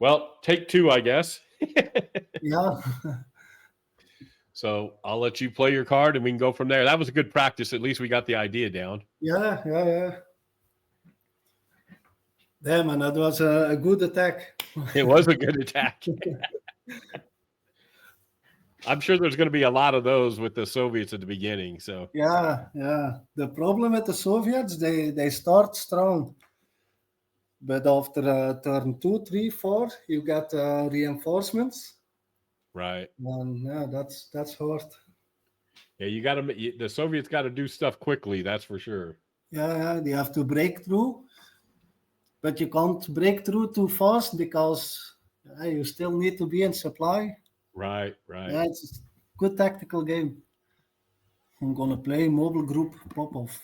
Well, take two, I guess. Yeah. So I'll let you play your card, and we can go from there. That was a good practice. At least we got the idea down. Yeah. Damn, man, that was a good attack. It was a good attack. I'm sure there's going to be a lot of those with the Soviets at the beginning. So Yeah. The problem with the Soviets, they start strong. But after turn 2, 3, 4, you get reinforcements. right. And yeah, that's hard. Yeah, the Soviets got to do stuff quickly. That's for sure. Yeah, they have to break through. But you can't break through too fast because you still need to be in supply. Right. Yeah, it's a good tactical game. I'm gonna play mobile group pop-off.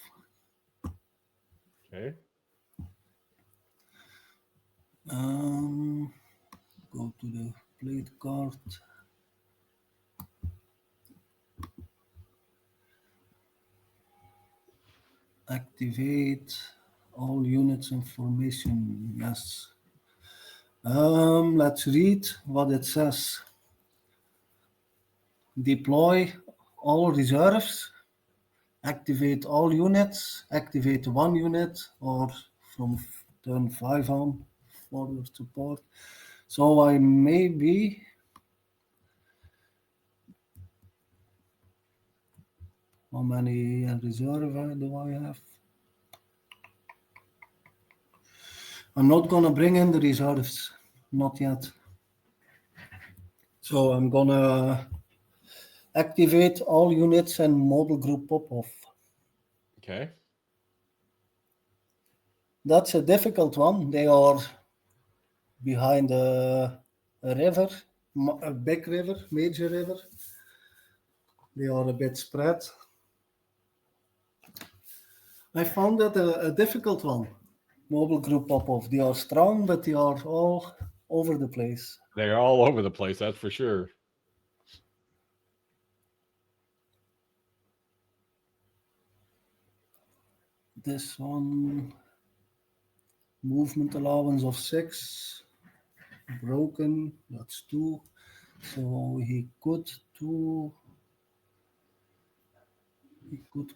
Okay. Go to the played card. Activate all units information. Yes. Let's read what it says. Deploy all reserves. Activate all units. Activate one unit, or from turn 5 on, forward support. So I maybe how many reserve do I have? I'm not gonna bring in the reserves, not yet. So I'm gonna activate all units and mobile group pop-off. Okay. That's a difficult one. They are behind a river, a big river, major river. They are a bit spread. I found that a difficult one. Mobile group pop-off. They are strong, but they are all over the place. They're all over the place. That's for sure. This one, movement allowance of 6, broken, that's 2. So he could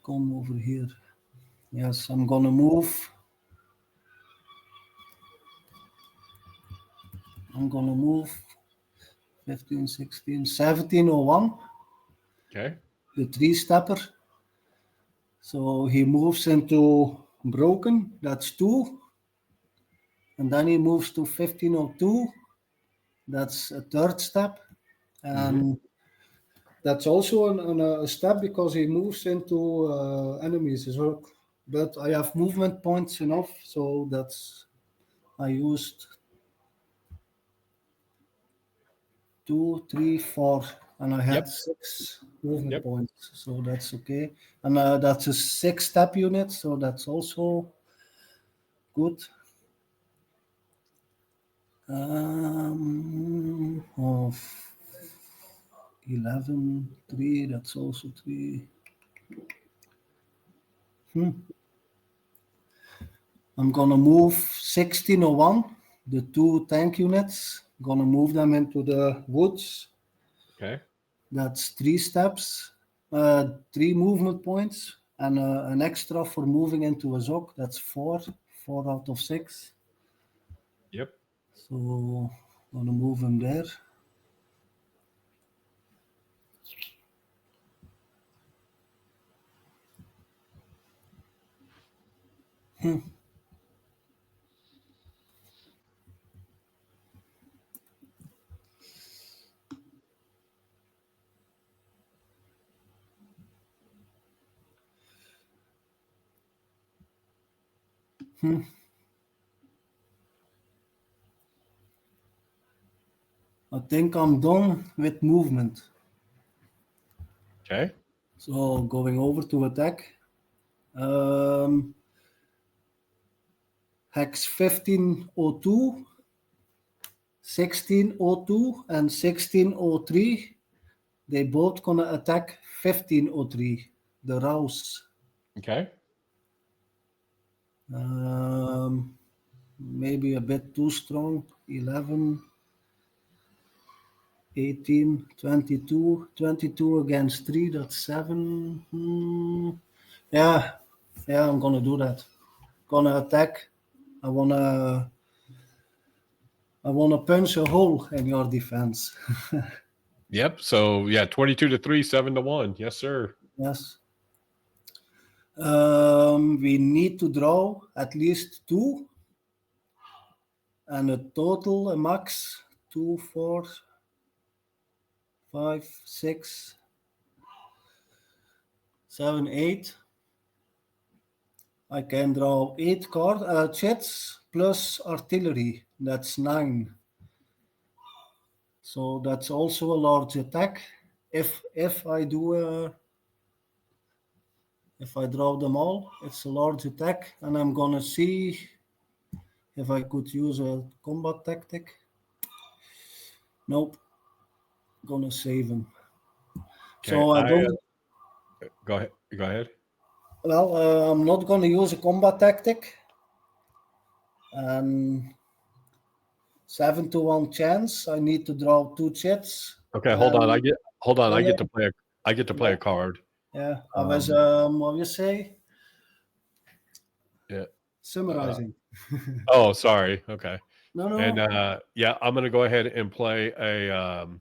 come over here. Yes, I'm gonna move. I'm gonna move 15, 16, 1701. Okay. The 3-stepper. So he moves into broken, that's 2. And then he moves to 1502. That's a 3rd step. And that's also a step because he moves into enemies as well. But I have movement points enough, so I used 2, 3, 4, and I had 6 movement points, so that's okay. And that's a 6-step unit, so that's also good. Of 11, 3, that's also 3. I'm gonna move 1601, the 2 tank units. Gonna move them into the woods. Okay. That's 3 steps, 3 movement points, and an extra for moving into a zoc. That's 4 out of 6. Yep. So gonna move him there. I think I'm done with movement. Okay. So going over to attack. Hex 1502, 1602, and 1603. They both gonna attack 1503, the Rouse. Okay. Maybe a bit too strong. 11. 18, 22, 22 against 3, that's 7. Yeah, I'm gonna do that. Gonna attack. I wanna punch a hole in your defense. Yep. So yeah, 22-3, 7-1. Yes, sir. Yes. We need to draw at least 2, and a total, a max 2, 4, 5, 6, 7, 8. I can draw 8 chits plus artillery. That's 9. So that's also a large attack. If I do if I draw them all, it's a large attack, and I'm gonna see if I could use a combat tactic. Nope. Gonna save him. Okay. So I don't. Go ahead. Go ahead. Well, I'm not gonna use a combat tactic. And 7-1 chance. I need to draw 2 chits. Okay, hold on. I get to play a card. Yeah, I was what you say? Yeah. Summarizing. Oh, sorry. Okay. No. And yeah, I'm gonna go ahead and play an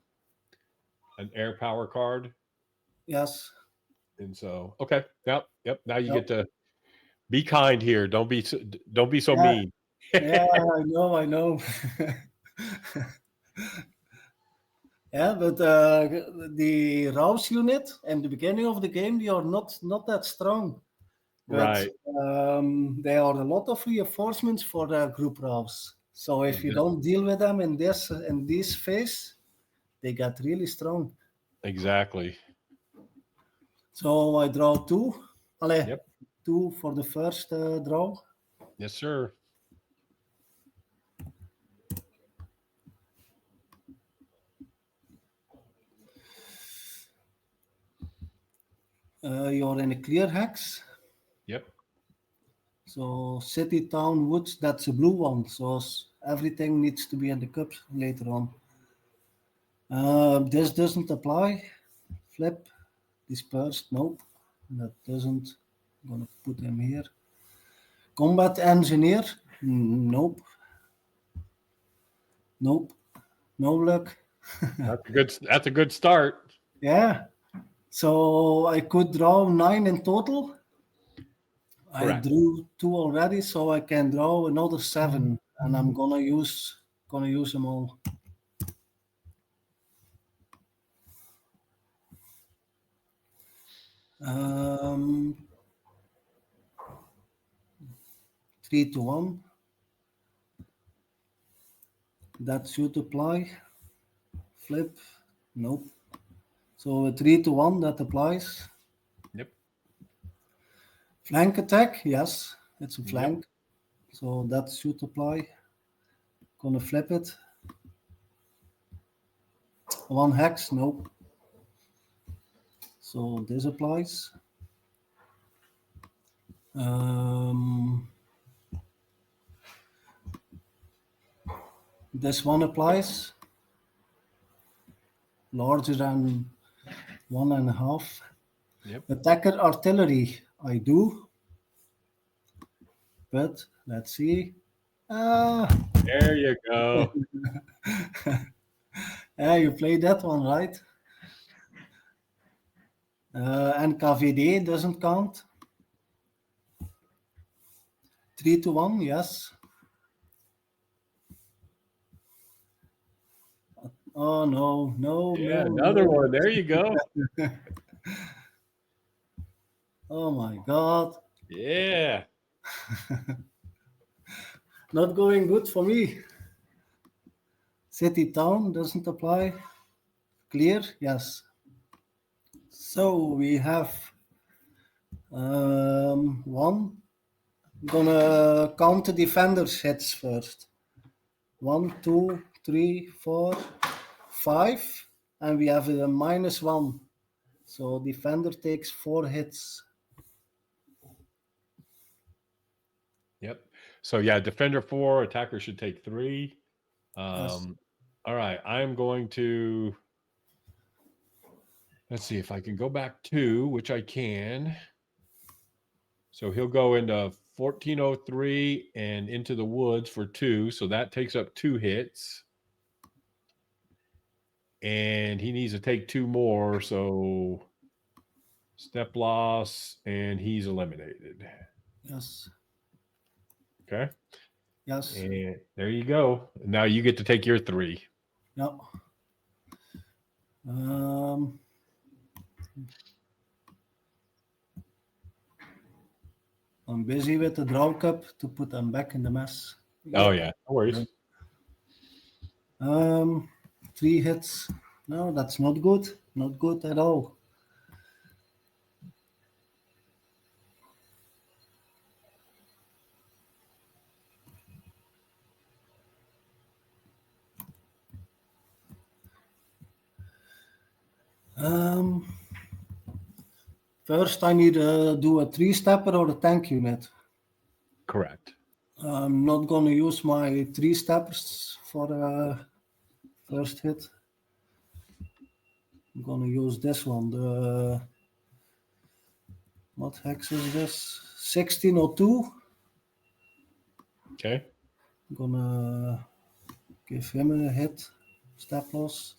air power card. Yes. And so, okay. Yep. Now you get to be kind here. Don't be so mean. Yeah, I know. Yeah, but the Rouse unit in the beginning of the game, they are not that strong. But, Right. there are a lot of reinforcements for their group Rouse. So if you don't deal with them in this phase, they get really strong. Exactly. So I draw 2. Yep. 2 for the first draw. Yes, sir. You're in a clear hex. Yep. So city, town, woods, that's a blue one. So everything needs to be in the cups later on. This doesn't apply. Flip, dispersed, nope. That doesn't. I'm gonna put him here. Combat engineer, nope. No luck. That's a good start. Yeah. So I could draw 9 in total. Correct. I drew 2 already, so I can draw another 7, and I'm gonna use them all. Um, 3-1. That should apply. Flip, nope. So a 3-1 that applies. Yep. Flank attack, yes, it's a flank. Yep. So that should apply. Gonna flip it. 1 hex, nope. So this applies. This one applies. Larger than 1.5. Yep. Attacker artillery, I do. But let's see. There you go. Yeah, you played that one, right? NKVD doesn't count. 3-1, yes. Oh, no. Yeah, another one. There you go. Oh, my God. Yeah. Not going good for me. City town doesn't apply. Clear, yes. So we have 1. I'm gonna count the defenders' hits first. 1, 2, 3, 4, 5, and we have a -1. So defender takes 4 hits. Yep. So yeah, defender 4, attacker should take 3. Yes. All right. I'm going to, let's see if I can go back 2, which I can. So he'll go into 1403 and into the woods for 2. So that takes up 2 hits. And he needs to take 2 more. So step loss, and he's eliminated. Yes. Okay. Yes. And there you go. Now you get to take your 3. Yeah. I'm busy with the draw cup to put them back in the mess. Oh, yeah. No worries. 3 hits. No, that's not good. Not good at all. First, I need to do a 3-stepper or a tank unit. Correct. I'm not going to use my 3-steppers for the first hit. I'm going to use this one. What hex is this? 1602. Okay. I'm going to give him a hit. Step loss.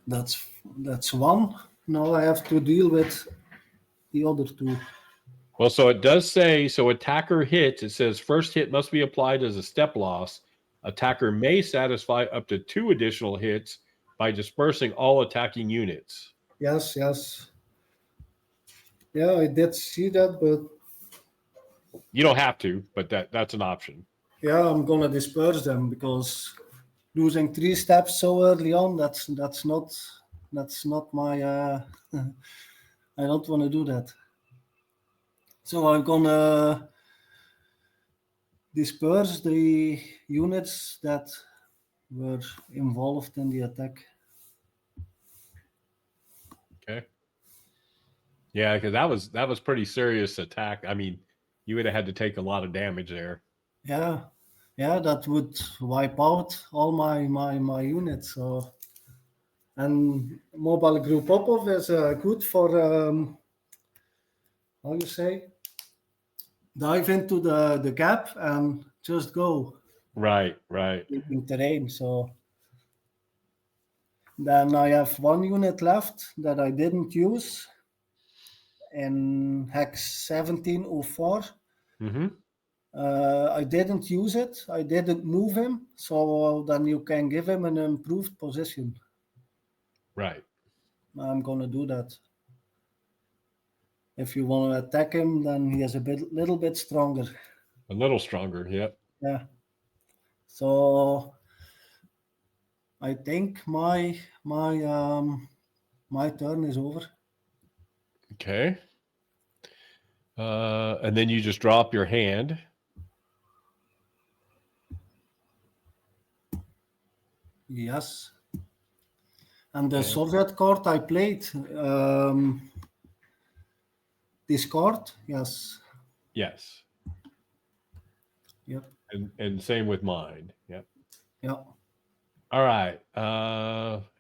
That's 1. Now I have to deal with the other 2. Well, so it does say, so attacker hits, it says first hit must be applied as a step loss. Attacker may satisfy up to 2 additional hits by dispersing all attacking units. Yes. Yeah, I did see that, but You don't have to, but that's an option. yeah, I'm going to disperse them because losing 3 steps so early on, that's not my I don't want to do that. So I'm gonna disperse the units that were involved in the attack. Okay. Yeah, because that was pretty serious attack. I mean, you would have had to take a lot of damage there. Yeah, that would wipe out all my units. So, and mobile group Popov is good for how you say, dive into the gap and just go. Right. In terrain. So then I have 1 unit left that I didn't use in hex 1704. Mm-hmm. I didn't use it. I didn't move him. So then you can give him an improved position. Right. I'm going to do that. If you want to attack him, then he is little bit stronger. A little stronger, yep. Yeah. So I think my turn is over. Okay. And then you just drop your hand. Yes. And the Soviet card I played, this card, yes. Yes. Yep. And same with mine. Yep. Yeah. All right.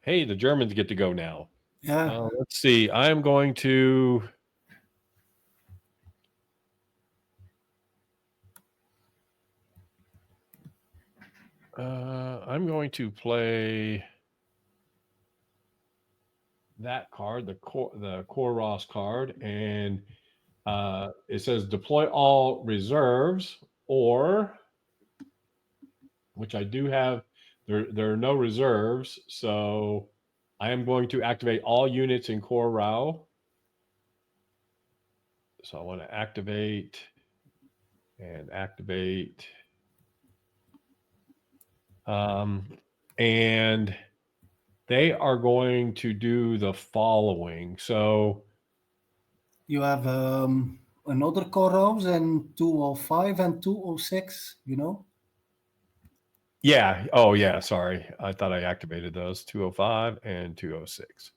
Hey, the Germans get to go now. Yeah. Let's see. I'm going to play that card, the Koros card, and it says deploy all reserves, or, which I do have. There are no reserves, so I am going to activate all units in Core Rao. So I want to activate and activate. And they are going to do the following. So you have another Koros and 205 and 206, you know? Yeah. Oh, yeah. Sorry. I thought I activated those 205 and 206.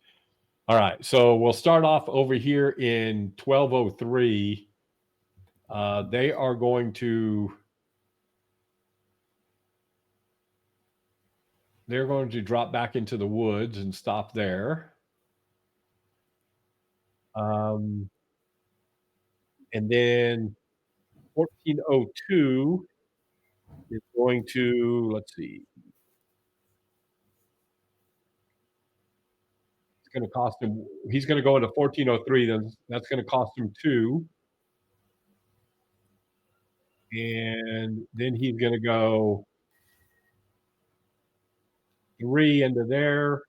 All right. So we'll start off over here in 1203. They are going to they're going to drop back into the woods and stop there. And then 1402 is going to, let's see, it's going to cost him, he's going to go into 1403, then that's going to cost him 2. And then he's going to go 3 into there,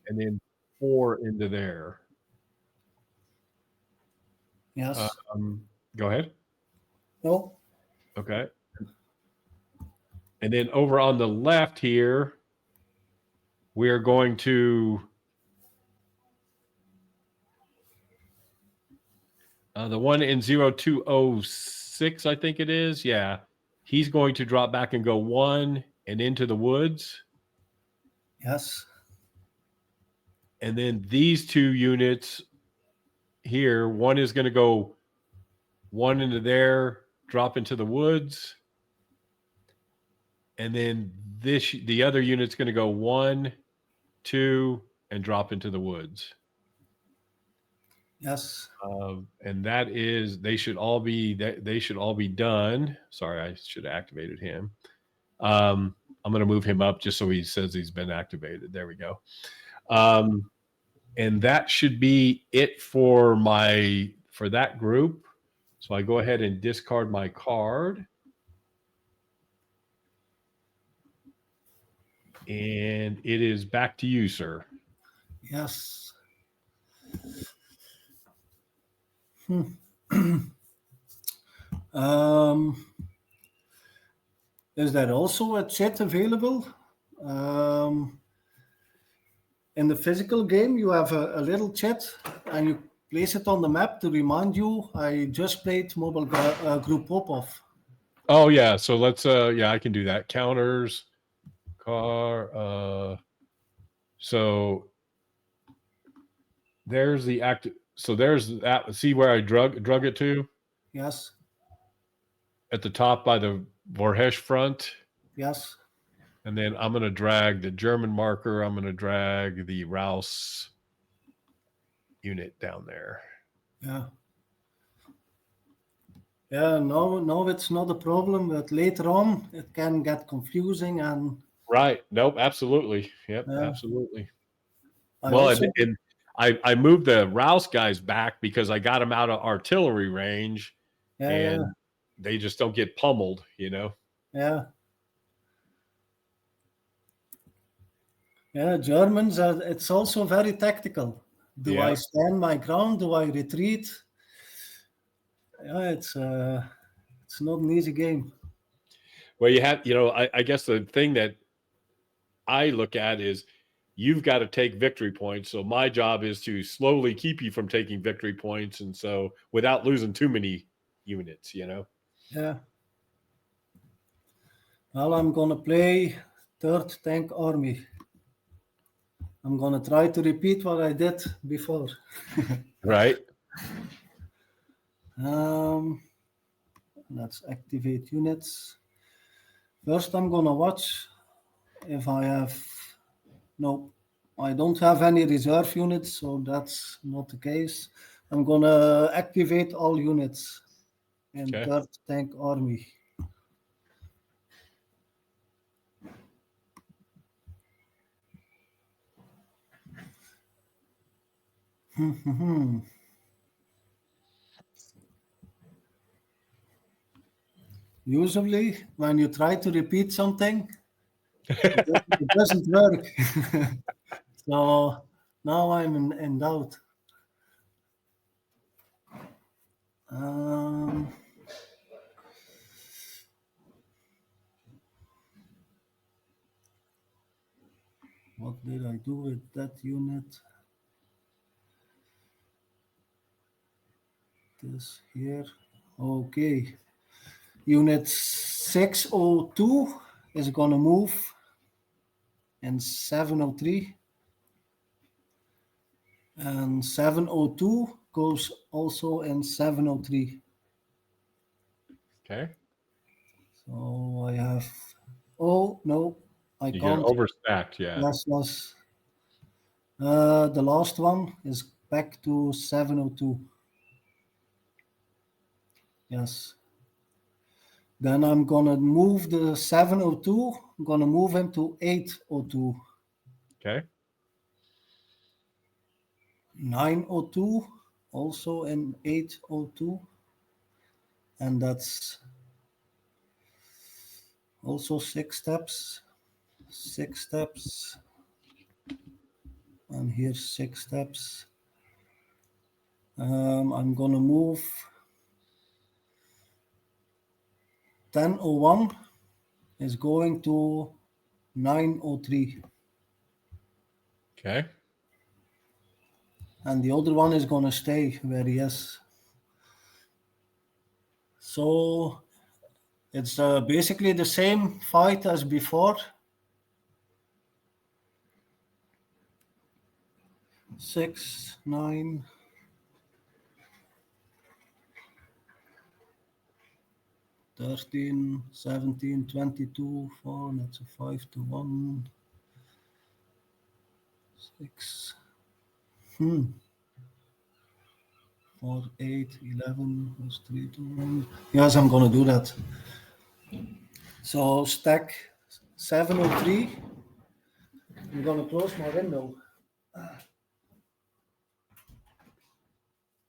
and then 4 into there. Yes. Go ahead. No. Okay. And then over on the left here, we're going to the one in 0206, I think it is. Yeah. He's going to drop back and go 1 and into the woods. Yes. And then these 2 units here, one is going to go 1 into there, drop into the woods. And then the other unit's going to go 1, 2, and drop into the woods. Yes. And that is, they should all be done. Sorry, I should have activated him. I'm going to move him up just so he says he's been activated. There we go. And that should be it for that group. So I go ahead and discard my card. And it is back to you, sir. Yes. Is there also a chat available? In the physical game, you have a little chat, and you place it on the map to remind you, I just played mobile group pop-off. Oh, yeah. So let's, I can do that. Counters, car. So there's the active. So there's that. See where I drug it to? Yes. At the top by the Vorhesh front. Yes. And then I'm going to drag the German marker. I'm going to drag the Rouse unit down there. Yeah. Yeah, no, it's not a problem, but later on it can get confusing and. Right. Nope. Absolutely. Yep. Yeah. Absolutely. And I moved the Rouse guys back because I got them out of artillery range, and they just don't get pummeled, Yeah. Yeah, Germans it's also very tactical. Do Yeah. I stand my ground? Do I retreat? Yeah, it's not an easy game. Well, you have, I guess the thing that I look at is you've got to take victory points. So my job is to slowly keep you from taking victory points. And so without losing too many units, Yeah. Well, I'm going to play 3rd Tank Army. I'm going to try to repeat what I did before. Right. Let's activate units. First, I'm going to watch if I have... No, I don't have any reserve units, so that's not the case. I'm going to activate all units in 3rd Tank Army. Usually, when you try to repeat something, it doesn't work. So now I'm in doubt. What did I do with that unit? This here. Okay. Unit 602 is going to move in 703. And 702 goes also in 703. Okay. So I have... Oh, no. I You can't. get overstacked, yeah. Yes. The last one is back to 702. Yes. Then I'm gonna move the 702. I'm gonna move him to 802. Okay. 902 also in 802. And that's also 6 steps. 6 steps. And here's 6 steps. I'm gonna move 1001 is going to 903. Okay. And the other one is gonna stay where he is. So it's basically the same fight as before. 6, 9. 13, 17, 22, 4, that's a 5 to 1. 6. 4, 8, 11, plus 3 to 1. Yes, I'm gonna do that. So stack 703. I'm gonna close my window.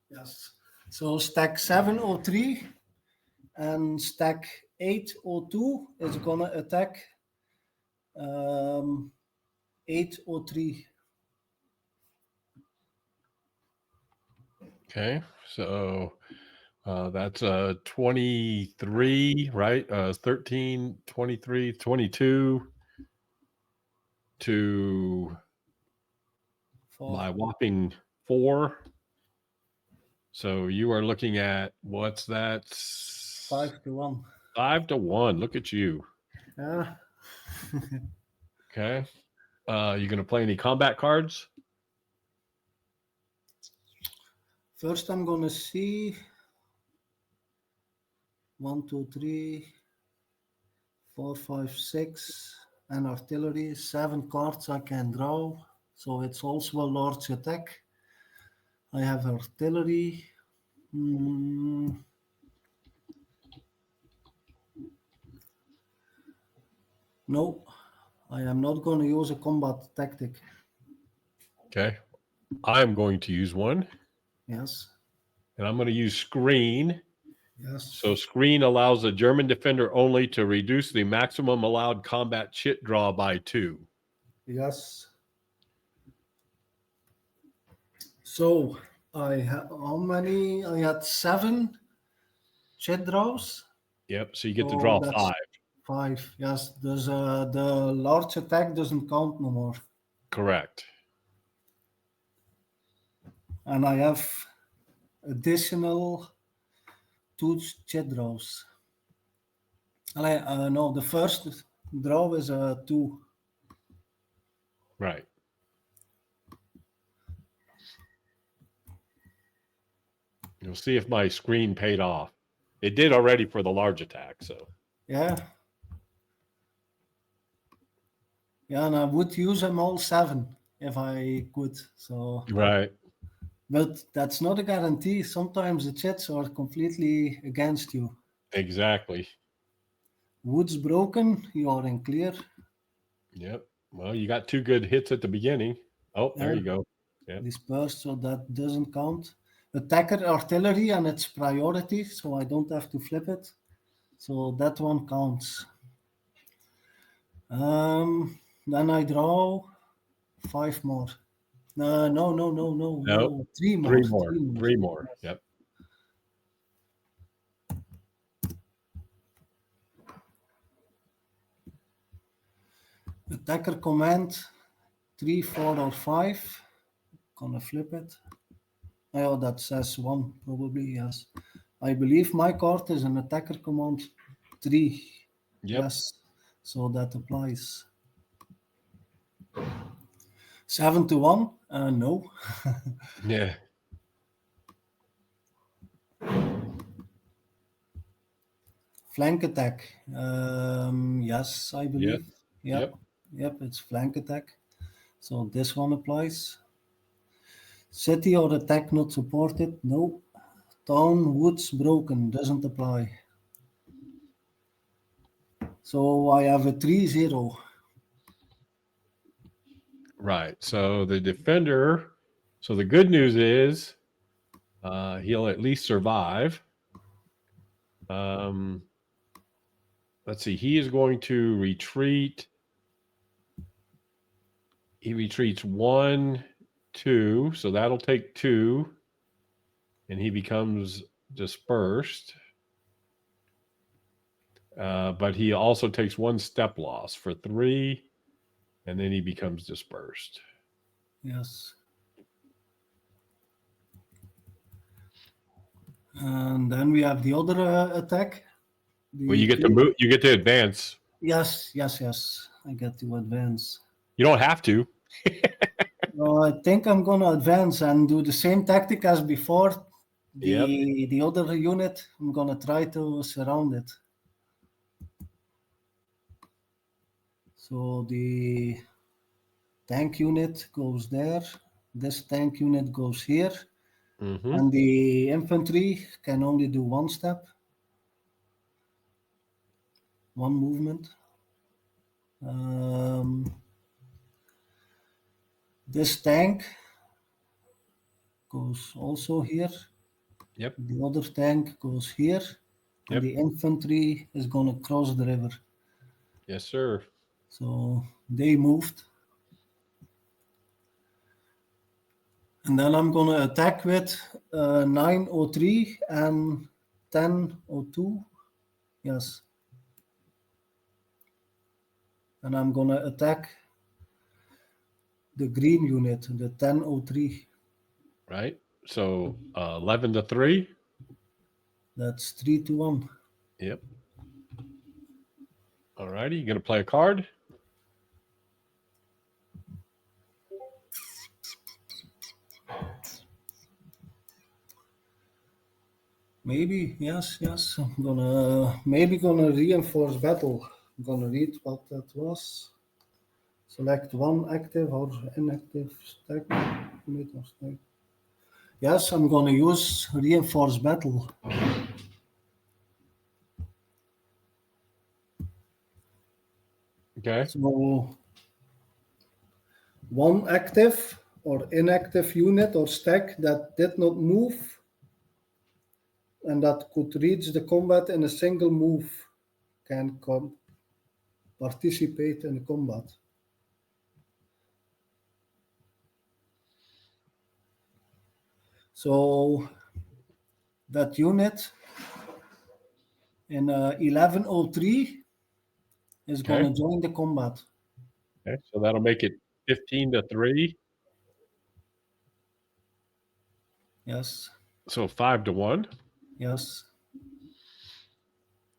Yes. So stack 703 and stack 802 is gonna attack 803. Okay. So that's 23, right? 13, 23, 22 to 4. my whopping 4. So you are looking at, what's that? 5 to 1. 5 to 1. Look at you. Yeah. Okay. You going to play any combat cards? First, I'm gonna see 1, 2, 3, 4, 5, 6, and artillery. 7 cards I can draw, so it's also a large attack. I have artillery. No, I am not going to use a combat tactic. Okay. I am going to use one. Yes. And I'm going to use screen. Yes. So screen allows a German defender only to reduce the maximum allowed combat chit draw by 2. Yes. So I have how many? I had 7 chit draws. Yep. So you get to draw 5. 5. Yes. There's the large attack doesn't count no more. Correct. And I have additional 2 chit draws. No, the first draw is a 2. Right. You'll see if my screen paid off. It did already for the large attack, so. Yeah. Yeah, and I would use them all 7 if I could. So. Right. But that's not a guarantee. Sometimes the chits are completely against you. Exactly. Wood's broken, you are in clear. Yep. Well, you got 2 good hits at the beginning. Oh, there you go. Yep. Dispersed, so that doesn't count. Attacker artillery and its priority, so I don't have to flip it. So that one counts. Then I draw 5 more. No. 3 more. 3 more. 3 more. Yep. Attacker command 3, 4, or 5. Gonna flip it. Oh, that says 1, probably, yes. I believe my card is an attacker command 3. Yep. Yes, so that applies. 7 to 1? No. Yeah. Flank attack. Yes, I believe. Yep. Yep, it's flank attack. So this one applies. City or attack not supported. No. Town, woods, broken. Doesn't apply. So I have a 3-0. Right. So the defender. So the good news is he'll at least survive. Let's see. He is going to retreat. He retreats 1, 2. So that'll take 2. And he becomes dispersed. But he also takes 1 step loss for 3. And then he becomes dispersed. Yes. And then we have the other attack. Well, you get to move. You get to advance. Yes. I get to advance. You don't have to. I think I'm gonna advance and do the same tactic as before. The other unit, I'm gonna try to surround it. So the tank unit goes there. This tank unit goes here. Mm-hmm. And the infantry can only do 1 step. 1 movement. This tank goes also here. Yep. The other tank goes here. And the infantry is going to cross the river. Yes, sir. So they moved. And then I'm going to attack with 903 and 1002. Yes. And I'm going to attack the green unit, the 1003. Right. So 11-3. That's 3-1. Yep. All righty. You going to play a card? Maybe, yes. I'm gonna reinforce battle. I'm gonna read what that was. Select 1 active or inactive stack. Unit or stack. Yes, I'm gonna use reinforce battle. Okay. So 1 active or inactive unit or stack that did not move and that could reach the combat in a single move can participate in the combat. So that unit in 1103 is going to join the combat. Okay. So that'll make it 15-3. Yes. So 5-1. Yes.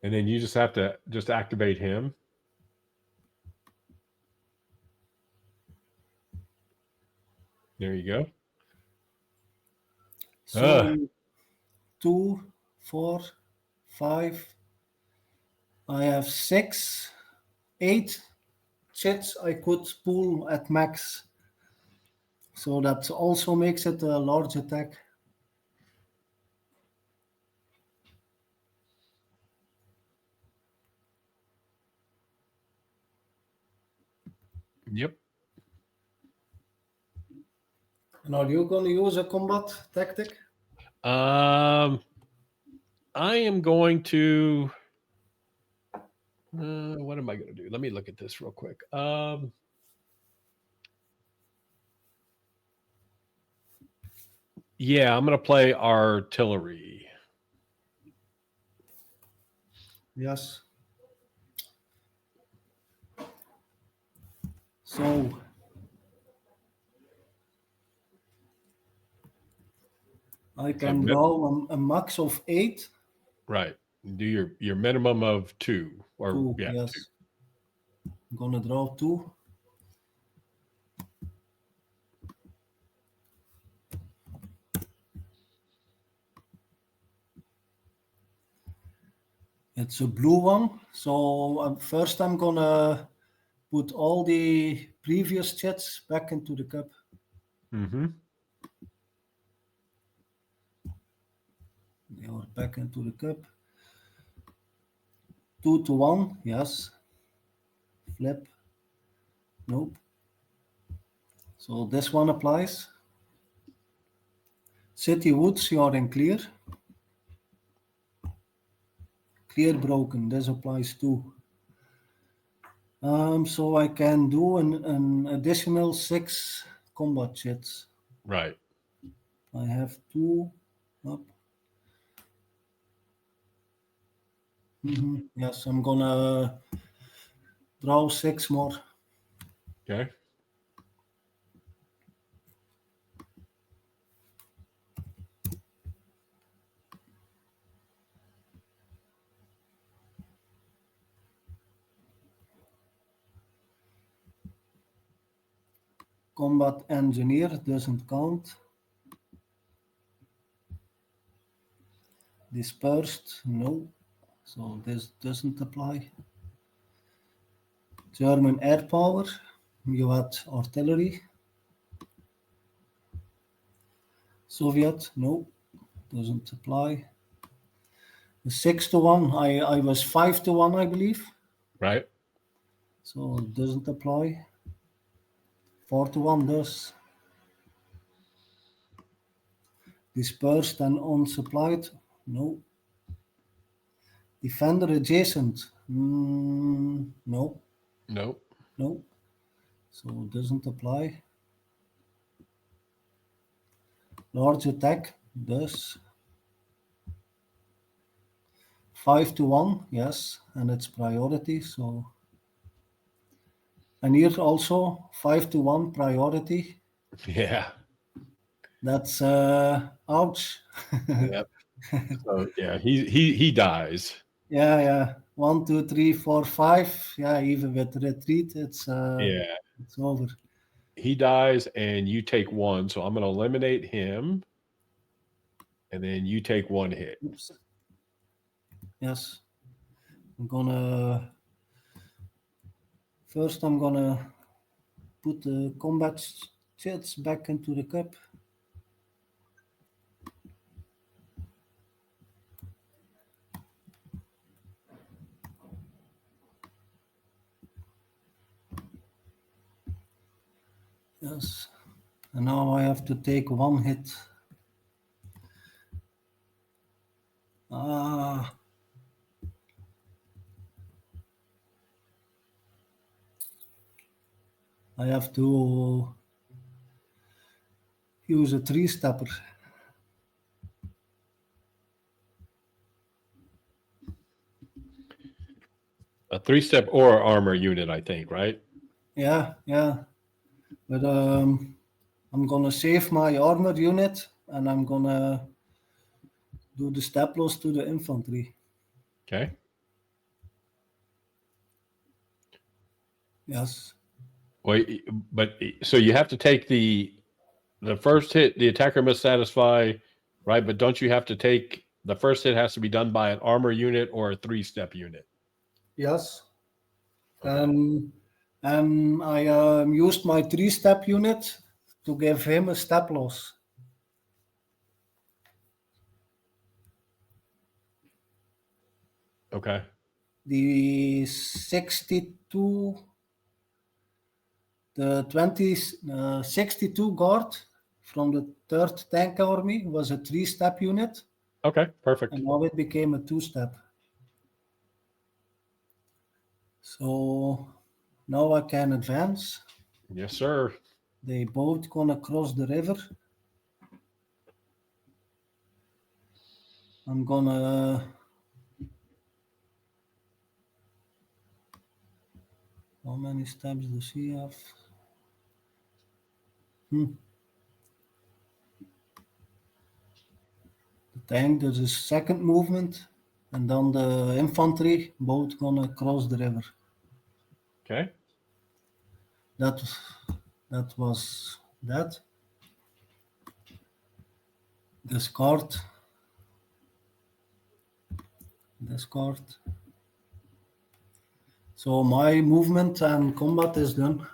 And then you just have to activate him. There you go. So 2, 4, 5. I have 6, 8 chits I could pull at max. So that also makes it a large attack. Yep. And are you going to use a combat tactic? I am going to. What am I going to do? Let me look at this real quick. Yeah, I'm going to play artillery. Yes. So I can draw a max of 8. Right. Do your minimum of 2. Or 2, yeah, yes. 2. I'm going to draw 2. It's a blue one. So first I'm going to put all the previous chits back into the cup. Mm-hmm. They are back into the cup. 2 to 1, yes. Flip. Nope. So this one applies. City Woods, you are in clear. Clear broken, this applies too. So I can do an additional 6 combat chits. Right. I have 2 up. Yes, I'm gonna draw 6 more. Okay. Combat engineer doesn't count. Dispersed, no. So this doesn't apply. German air power, you had artillery. Soviet, no, doesn't apply. 6 to 1, I was 5 to 1, I believe. Right. So it doesn't apply. 4 to 1 does. Dispersed and unsupplied, no. Defender adjacent, no, Nope. no. So it doesn't apply. Large attack does. 5 to 1, yes, and it's priority. So, and here also 5 to 1 priority. Yeah. That's ouch. Yep. So yeah, he dies. Yeah. 1, 2, 3, 4, 5. Yeah, even with retreat, it's Yeah. it's over. He dies and you take 1. So I'm going to eliminate him. And then you take 1 hit. Oops. Yes. I'm gonna put the combat chits back into the cup. Yes. And now I have to take 1 hit. I have to use a 3-stepper. A 3-step or armor unit, I think, right? Yeah. But I'm gonna save my armor unit and I'm gonna do the step loss to the infantry. Okay. Yes. Well, but so you have to take the first hit. The attacker must satisfy, right? But don't you have to take the first hit has to be done by an armor unit or a 3-step unit? Yes. Okay. And I used my 3-step unit to give him a step loss. Okay. The 62, the 62 guard from the 3rd Tank Army was a 3-step unit. Okay. Perfect. And now it became a 2-step. So now I can advance. Yes, sir. They both gonna cross the river. I'm gonna how many steps does he have? The tank does his second movement, and then the infantry both gonna cross the river. Okay. That was that. Discard. So my movement and combat is done.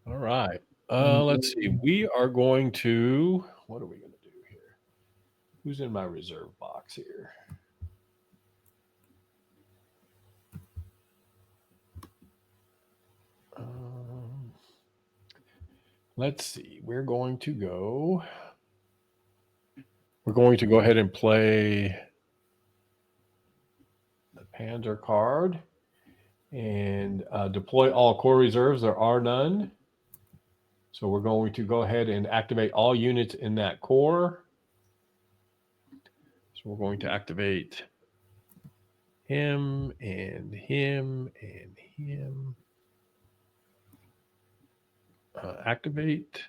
All right. Let's see. We are going to. What are we going to do here? Who's in my reserve box here? Let's see. We're going to go ahead and play the Panzer card and deploy all core reserves. There are none. So we're going to go ahead and activate all units in that core. So we're going to activate him and him and him. Activate.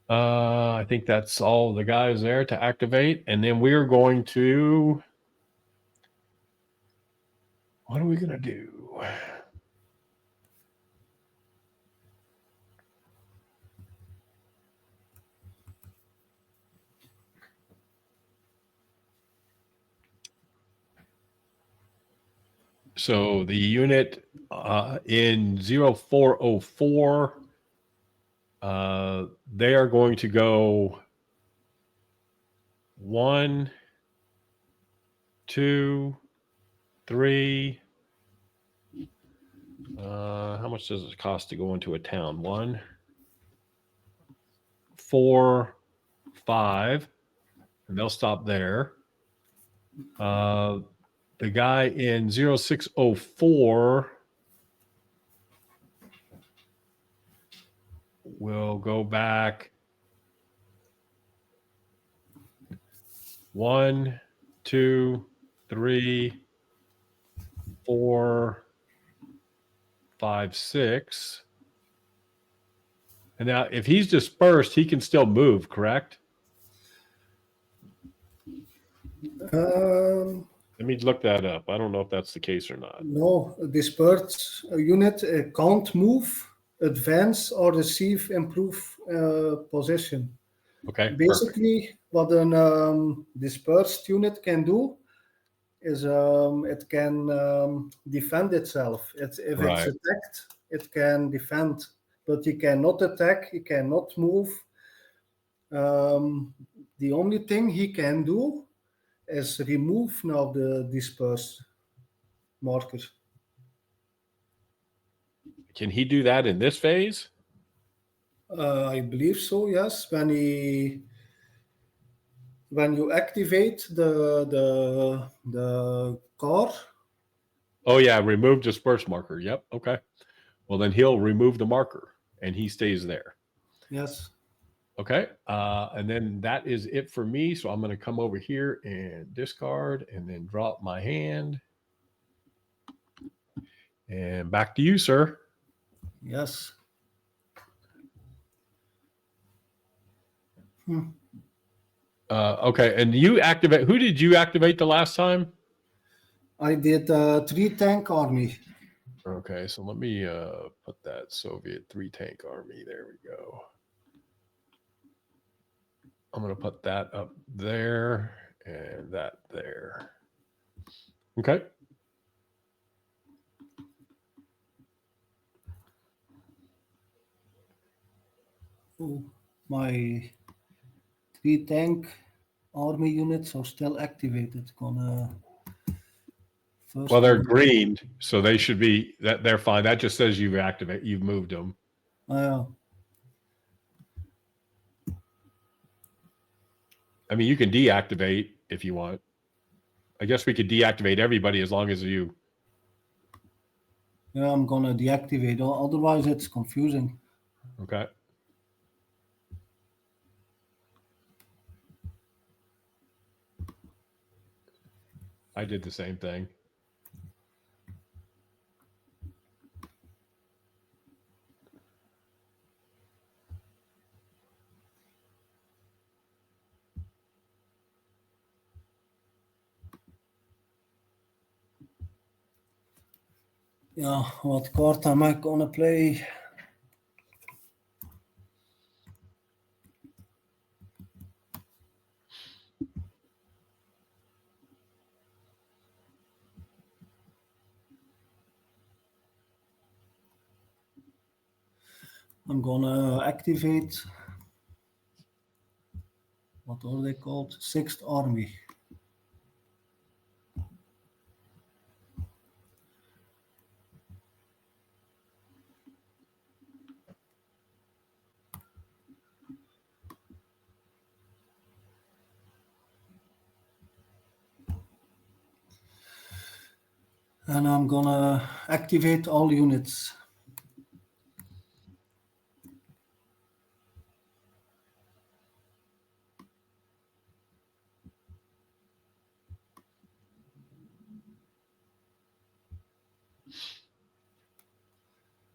I think that's all the guys there to activate. And then we're going to. What are we going to do? So the unit in 0404, they are going to go 1, 2, 3. How much does it cost to go into a town? 1, 4, 5, and they'll stop there. The guy in 0604 will go back 1, 2, 3, 4, 5, 6. And now if he's dispersed, he can still move, correct? Let me look that up. I don't know if that's the case or not. No, dispersed unit can't move, advance, or receive improve position. Okay. Basically, what a dispersed unit can do is it can defend itself. If Right. it's attacked, it can defend, but it cannot attack, it cannot move. The only thing he can do is remove now the dispersed marker. Can he do that in this phase? I believe so, yes. When you activate the car. Oh yeah, remove disperse marker. Yep. Okay. Well, then he'll remove the marker and he stays there. Yes. Okay. And then that is it for me. So I'm going to come over here and discard and then drop my hand. And back to you, sir. Yes. Okay. And you activate. Who did you activate the last time? I did 3 tank army. Okay. So let me put that Soviet 3 tank army. There we go. I'm going to put that up there and that there. Okay. Oh, my 3 tank army units are still activated. Well, they're green, so they should be that they're fine. That just says you've moved them. I mean, you can deactivate if you want. I guess we could deactivate everybody as long as you. Yeah, I'm gonna deactivate. Otherwise, it's confusing. Okay. I did the same thing. Yeah, what card am I gonna play? I'm gonna activate, what are they called? 6th Army. And I'm gonna activate all units.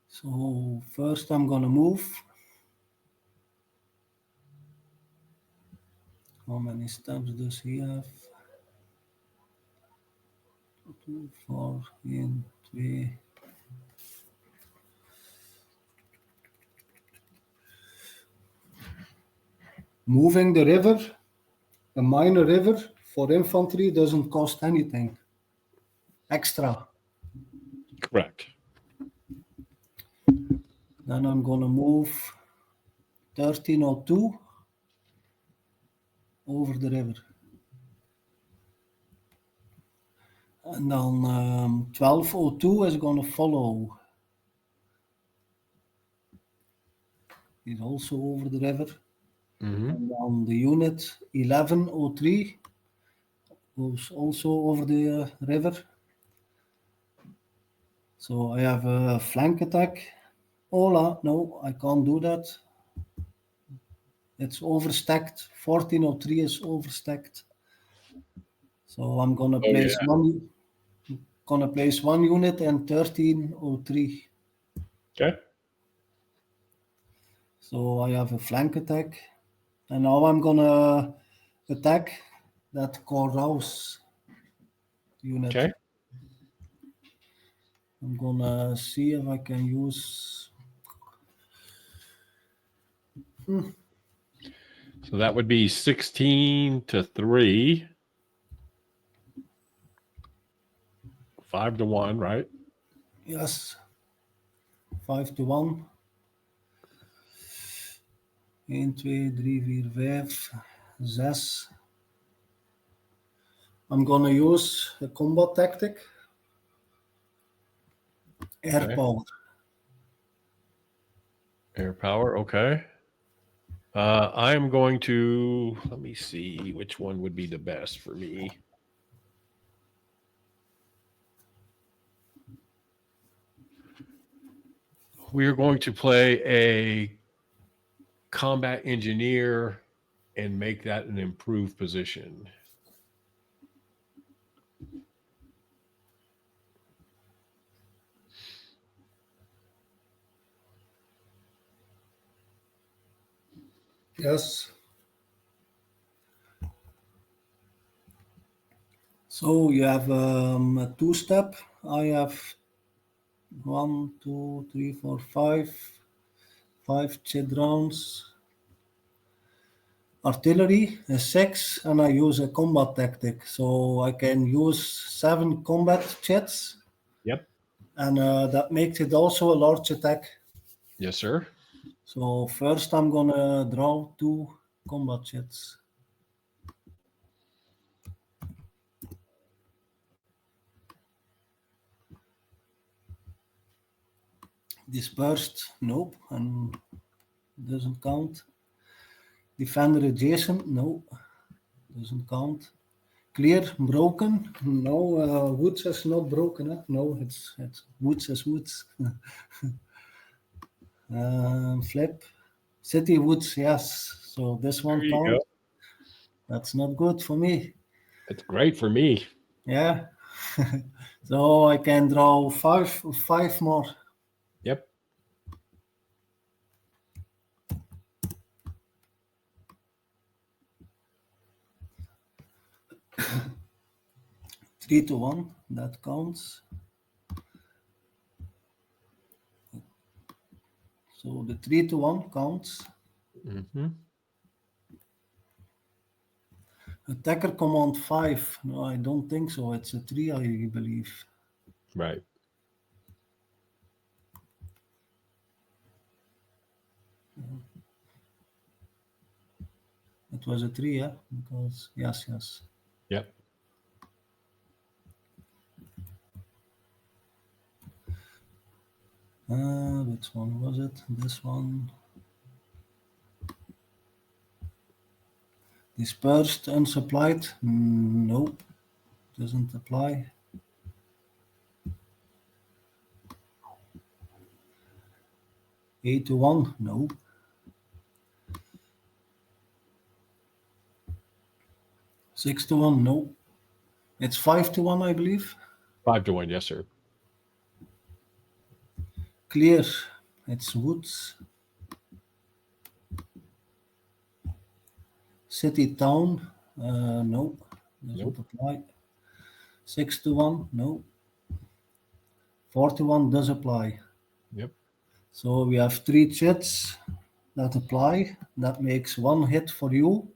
So first I'm gonna move. How many steps does he have? 2, 4, 1, 2. Moving the river, a minor river for infantry doesn't cost anything extra. Correct. Then I'm gonna move 1302 over the river. And then 1202 is gonna follow. He's also over the river. Mm-hmm. And then the unit 1103 goes also over the river. So I have a flank attack. Hola, no, I can't do that. It's overstacked. 1403 is overstacked. So I'm gonna place one unit and 1303. Okay. So I have a flank attack. And now I'm gonna attack that Corraus unit. Okay. I'm gonna see if I can use. So that would be 16 to 3. 5 to 1, right? Yes. 5 to 1. 1, 2, 3, 4, 5, 6. I'm gonna use a combat tactic. Air Okay. power. Air power. Okay. I'm going to, let me see which one would be the best for me. We're going to play a combat engineer and make that an improved position. Yes. So you have a 2-step. I have 1, 2, 3, 4, 5 chid rounds. Artillery is 6, and I use a combat tactic. So I can use 7 combat chits. Yep. And that makes it also a large attack. Yes, sir. So first I'm gonna draw 2 combat chits. Dispersed, nope, and doesn't count. Defender adjacent, no, doesn't count. Clear, broken, no. Woods is not broken, eh? No, it's woods is woods. Flip, city woods, yes. So this one There you counts. go. That's not good for me. It's great for me. Yeah. So I can draw five more. Yep. Three to one, that counts. So the 3 to 1 counts. Mm-hmm. Attacker command 5. No, I don't think so. It's a 3, I believe. Right. It was a 3, yeah? Because, yes. Yep. Which one was it? This one. Dispersed, unsupplied? No, doesn't apply. Eight to 1? No. Six to 1? No. It's 5 to 1, I believe. 5 to 1, yes, sir. Clear. It's woods. City, town? No, doesn't apply. 6 to 1? No. 4 to 1 does apply. Yep. So we have 3 chits that apply. That makes 1 hit for you.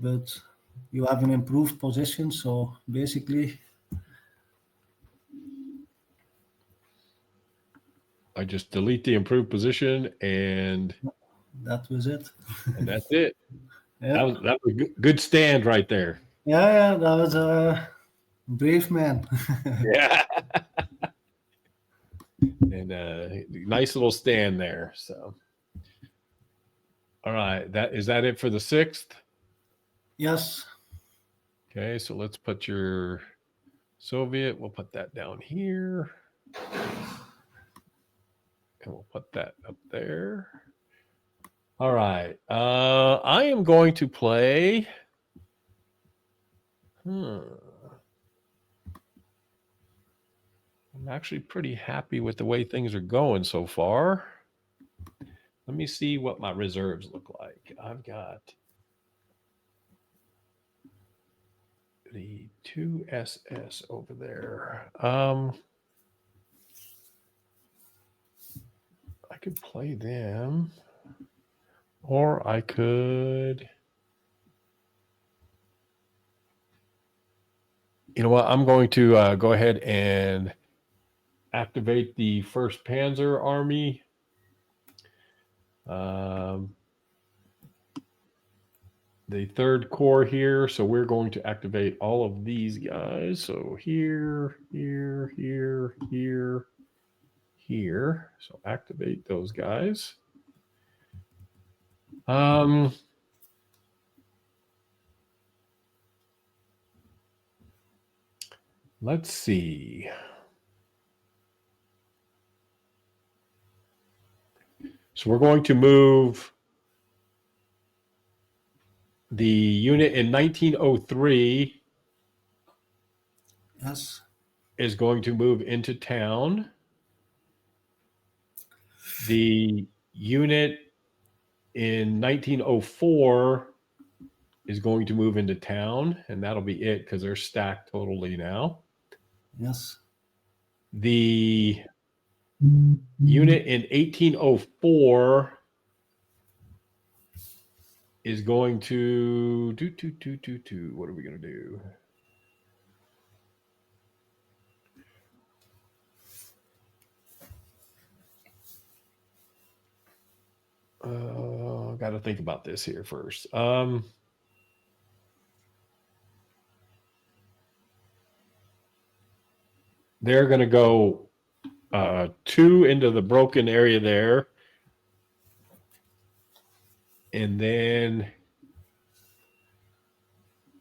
But you have an improved position, so basically I just delete the improved position, and that was it. and that's it. Yeah. That was a good stand right there. Yeah, that was a brave man. Yeah. And nice little stand there. So, all right, is that it for the 6th? Yes. Okay, so let's put your Soviet. We'll put that down here, and we'll put that up there. All right, I am going to play. I'm actually pretty happy with the way things are going so far. Let me see what my reserves look like. I've got the 2 SS over there. I could play them, or I could. You know what? I'm going to go ahead and activate the 1st Panzer Army. The 3rd Corps here. So we're going to activate all of these guys. So here. So activate those guys. Let's see. So we're going to move the unit in 1903. Yes. Is going to move into town. The unit in 1904 is going to move into town, and that'll be it because they're stacked totally now. Yes. The unit in 1804 is going to do. What are we going to do? Got to think about this here first. They're going to go 2 into the broken area there. And then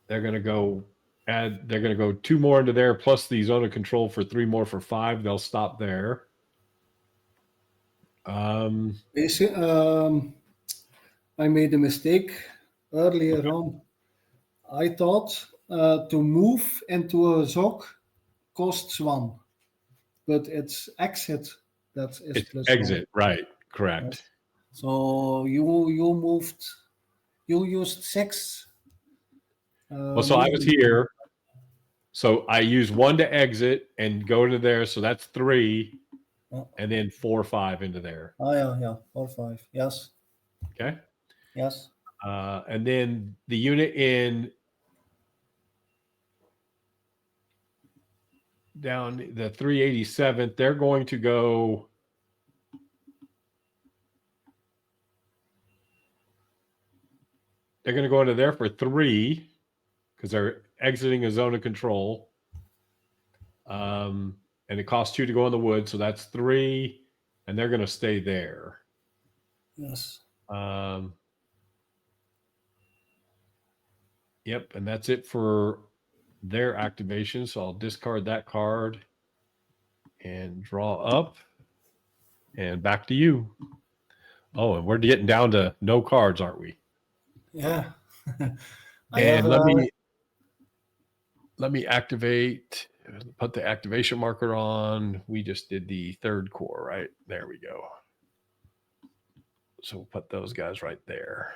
they're going to go 2 more into there, plus the zone of control for 3 more for 5. They'll stop there. I made a mistake earlier on. I thought to move into a ZOC costs 1, but it's exit that is it's plus exit, 1. right? Correct. Yes. So you used 6. Well, so I was here. So I use 1 to exit and go into there. So that's 3. And then 4, 5 into there. Oh, yeah. 4, 5. Yes. Okay. Yes. And then the unit in down the 387th, they're going to go they're going to go into there for 3 because they're exiting a zone of control. And it costs 2 to go in the wood, so that's 3, and they're going to stay there. Yes. Yep, and that's it for their activation. So I'll discard that card and draw up, and back to you. Oh, and we're getting down to no cards, aren't we? Yeah. And let me activate. Put the activation marker on. We just did the 3rd core, right? There we go. So we'll put those guys right there.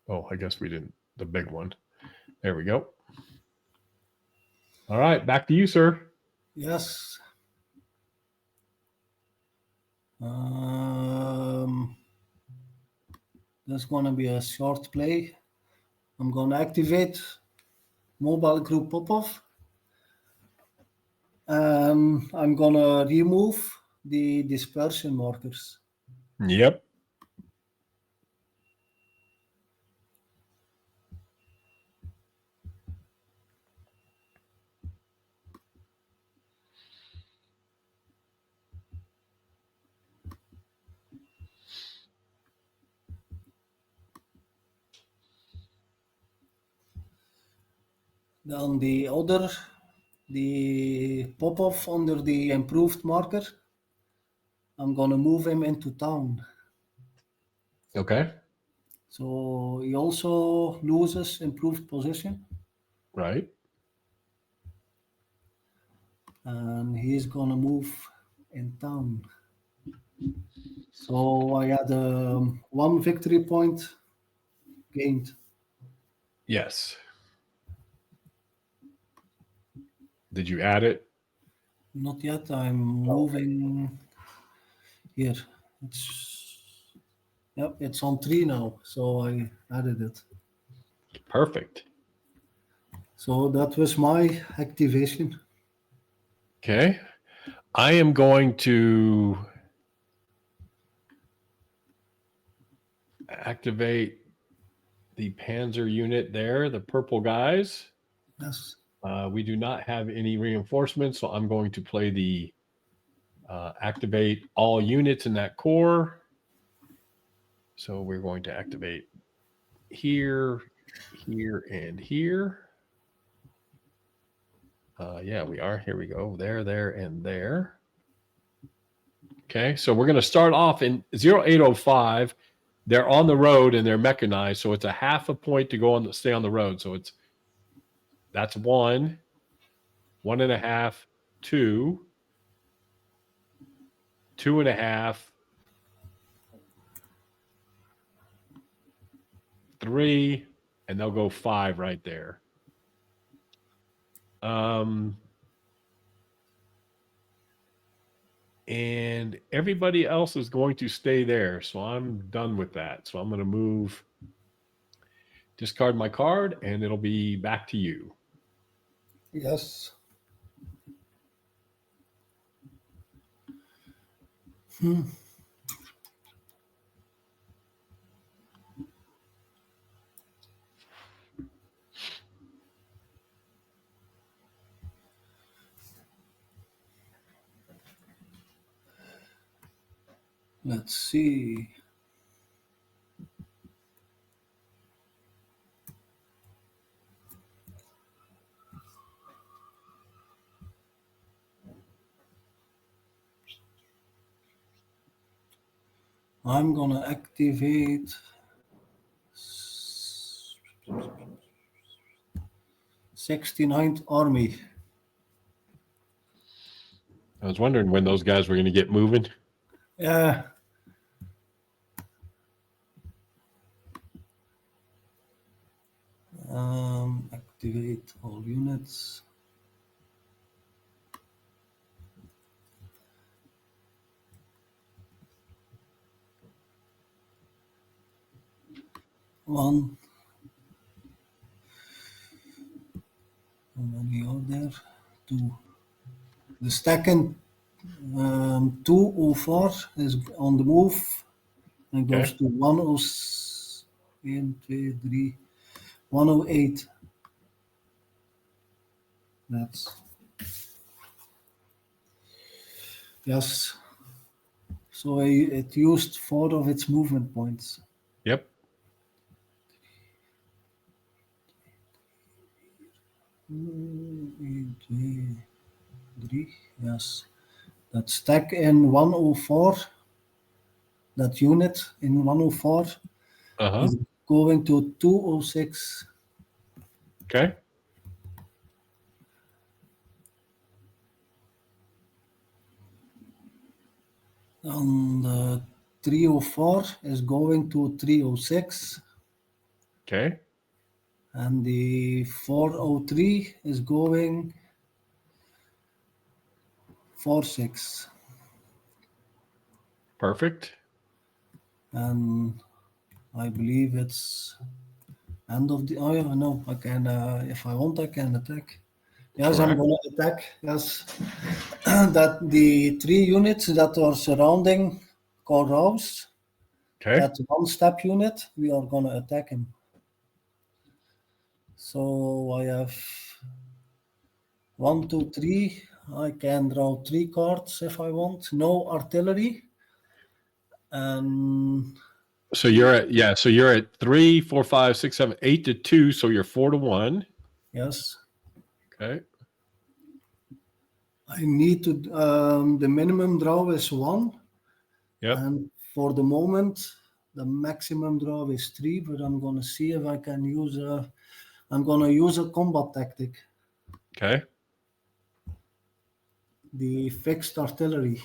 Oh, I guess we didn't. The big one. There we go. All right, back to you, sir. Yes. That's gonna be a short play. I'm gonna activate mobile group pop-off. I'm gonna remove the dispersion markers. Yep. Then the pop-off under the improved marker, I'm gonna move him into town. Okay. So he also loses improved position. Right. And he's gonna move in town. So I had 1 victory point gained. Yes. Did you add it? Not yet. I'm moving here. It's on 3 now. So I added it. Perfect. So that was my activation. Okay. I am going to activate the Panzer unit there, the purple guys. Yes. We do not have any reinforcements, so I'm going to play the activate all units in that core. So we're going to activate here, here, and here. Yeah, we are. Here we go. There, and there. Okay, so we're going to start off in 0805. They're on the road and they're mechanized, so it's a half a point to go on stay on the road. So that's 1, 1.5, 2, 2.5, 3, and they'll go 5 right there. And everybody else is going to stay there. So I'm done with that. So I'm going to discard my card, and it'll be back to you. Yes. Let's see. I'm gonna activate 69th Army. I was wondering when those guys were going to get moving. Yeah. Activate all units. One. How many are there? 2. The second 204 is on the move and goes to 106. 1, 2, 3, 108. That's yes. So it used 4 of its movement points. Yep. 1, 2, 3. Yes. That stack in 104. That unit in 104 Uh-huh. is going to 206. Okay. And the 304 is going to 306. Okay. And the 403 is going 46. Perfect. And I believe it's end of the. Oh yeah, no, I can. If I want, I can attack. Yes, I'm Correct. gonna attack. Yes, that the 3 units that are surrounding Kharkov, Okay. that one-step unit, we are gonna attack him. So I have 1, 2, 3. I can draw 3 cards if I want. No artillery. And So you're at 3, 4, 5, 6, 7, 8 to 2. So you're 4 to 1. yes, Okay. I need to. The minimum draw is 1. Yep. And for the moment, the maximum draw is 3. But I'm gonna see if I can use a. I'm gonna use a combat tactic. Okay. The fixed artillery.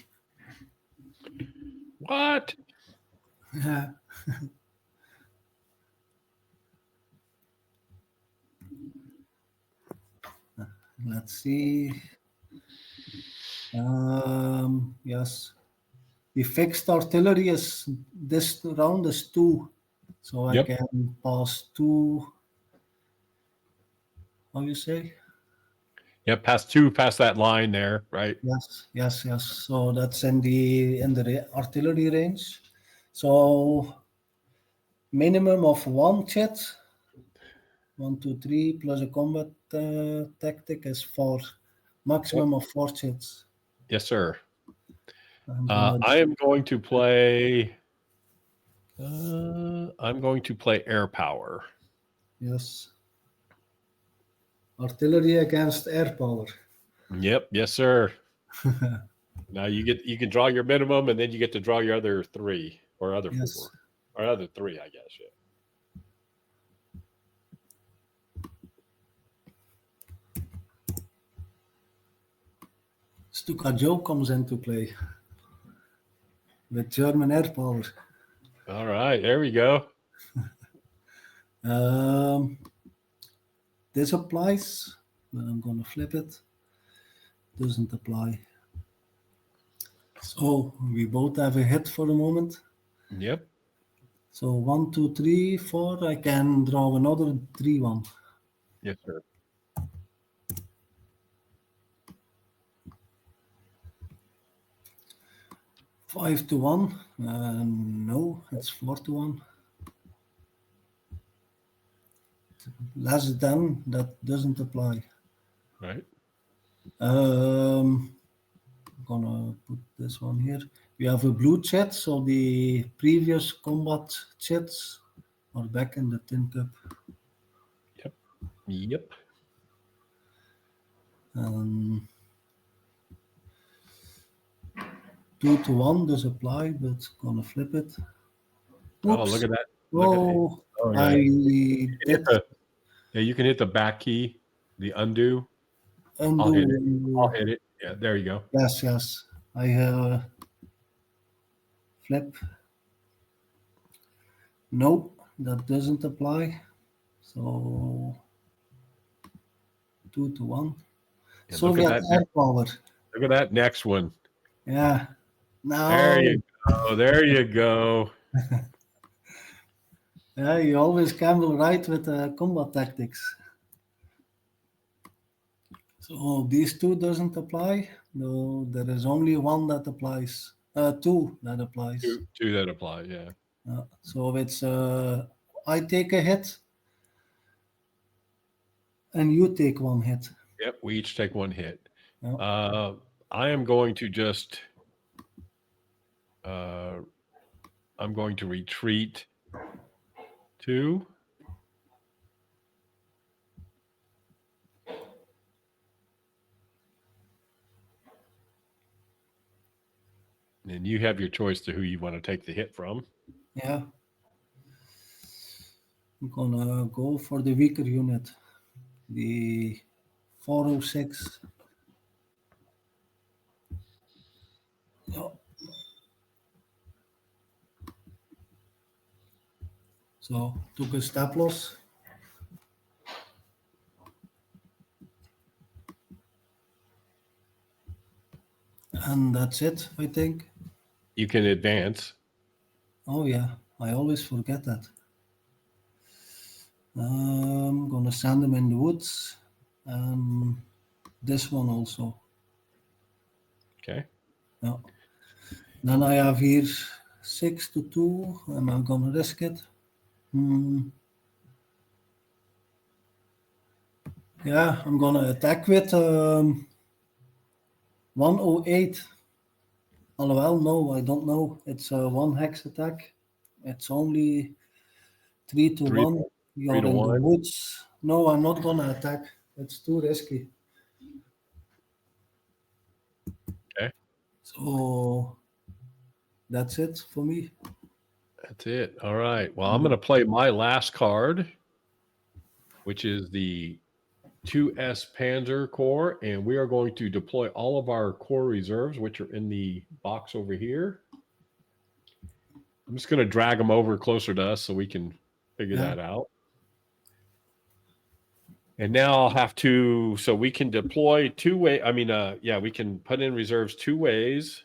What? Yeah. Let's see. Yes. The fixed artillery is this round is 2. So I Yep. can pass 2. How you say? Yep. Past that line there, right? Yes, yes, yes. So that's in the artillery range. So minimum of 1 chit. 1, 2, 3 plus a combat tactic is 4. Maximum of 4 chits. Yes, sir. I'm I am going to play. I'm going to play air power. Yes. Artillery against air power. Yep. Yes, sir. Now you can draw your minimum, and then you get to draw your other 3 or other Yes. 4 or other 3, I guess. Yeah. Stukajo comes into play with German air power. All right. There we go. This applies, but I'm going to flip it. Doesn't apply. So we both have a hit for the moment. Yep. So 1, 2, 3, 4. I can draw another 3-1. Yes, sir. Five to 1. No, it's 4 to 1. Less than, that doesn't apply. Right. I'm gonna put this one here. We have a blue chat, so the previous combat chats are back in the tin cup. Yep. Yep. 2 to 1 does apply, but gonna flip it. Oh, Oops. look at that. Oh, nice. I did You can hit the back key, the undo. undo. I'll hit it. Yeah, there you go. Yes, yes. I flip. No, that doesn't apply. So 2 to 1. Yeah, Soviet air power. Look at that next one. Yeah. Now. There you go. There you go. Yeah, you always gamble right with combat tactics. So these 2 doesn't apply. No, there is only 1 that applies. 2 that applies. Two that apply. Yeah. So it's I take a hit, and you take one hit. Yep, we each take one hit. Yeah. I am going to just I'm going to retreat 2. And you have your choice to who you want to take the hit from. Yeah. I'm gonna go for the weaker unit, the 406. Yeah. So took a step loss. And that's it, I think. You can advance. Oh yeah, I always forget that. I'm gonna send them in the woods. This one also. Okay. Yeah. Then I have here 6 to 2, and I'm gonna risk it. Yeah, I'm gonna attack with 108. Oh, well, no, I don't know. It's a 1 hex attack. It's only 3 to 3 1. You're to in the 1. woods. No, I'm not gonna attack. It's too risky. Okay. So that's it for me. That's it. All right. Well, I'm going to play my last card, which is the 2S Panzer Corps, and we are going to deploy all of our core reserves, which are in the box over here. I'm just going to drag them over closer to us so we can figure that out. And now I'll have to, so we can deploy 2 ways. I mean, we can put in reserves 2 ways.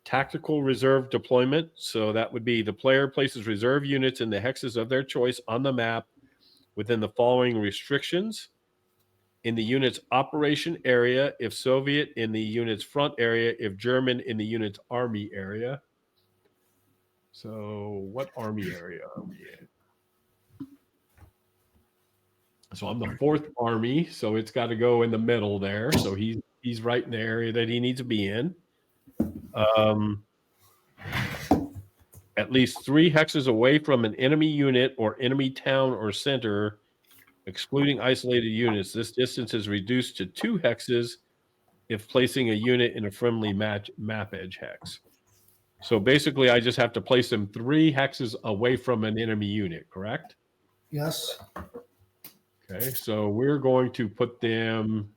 Tactical reserve deployment. So that would be the player places reserve units in the hexes of their choice on the map within the following restrictions: in the unit's operation area, if Soviet; in the unit's front area, if German; in the unit's army area. So what army area are we in? So I'm the 4th Army, so it's got to go in the middle there. So he's right in the area that he needs to be in. At least 3 hexes away from an enemy unit or enemy town or center, excluding isolated units. This distance is reduced to 2 hexes if placing a unit in a friendly map edge hex. So basically, I just have to place them 3 hexes away from an enemy unit, correct? Yes. Okay, so we're going to put them.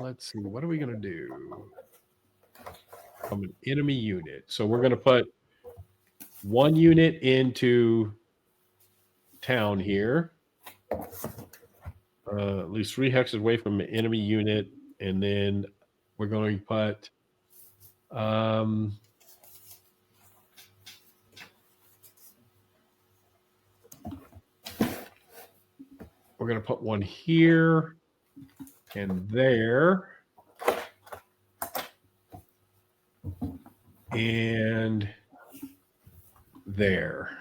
Let's see, what are we going to do? From an enemy unit. So we're going to put 1 unit into town here. At least 3 hexes away from an enemy unit. And then we're going to put we're going to put 1 here and there. And there.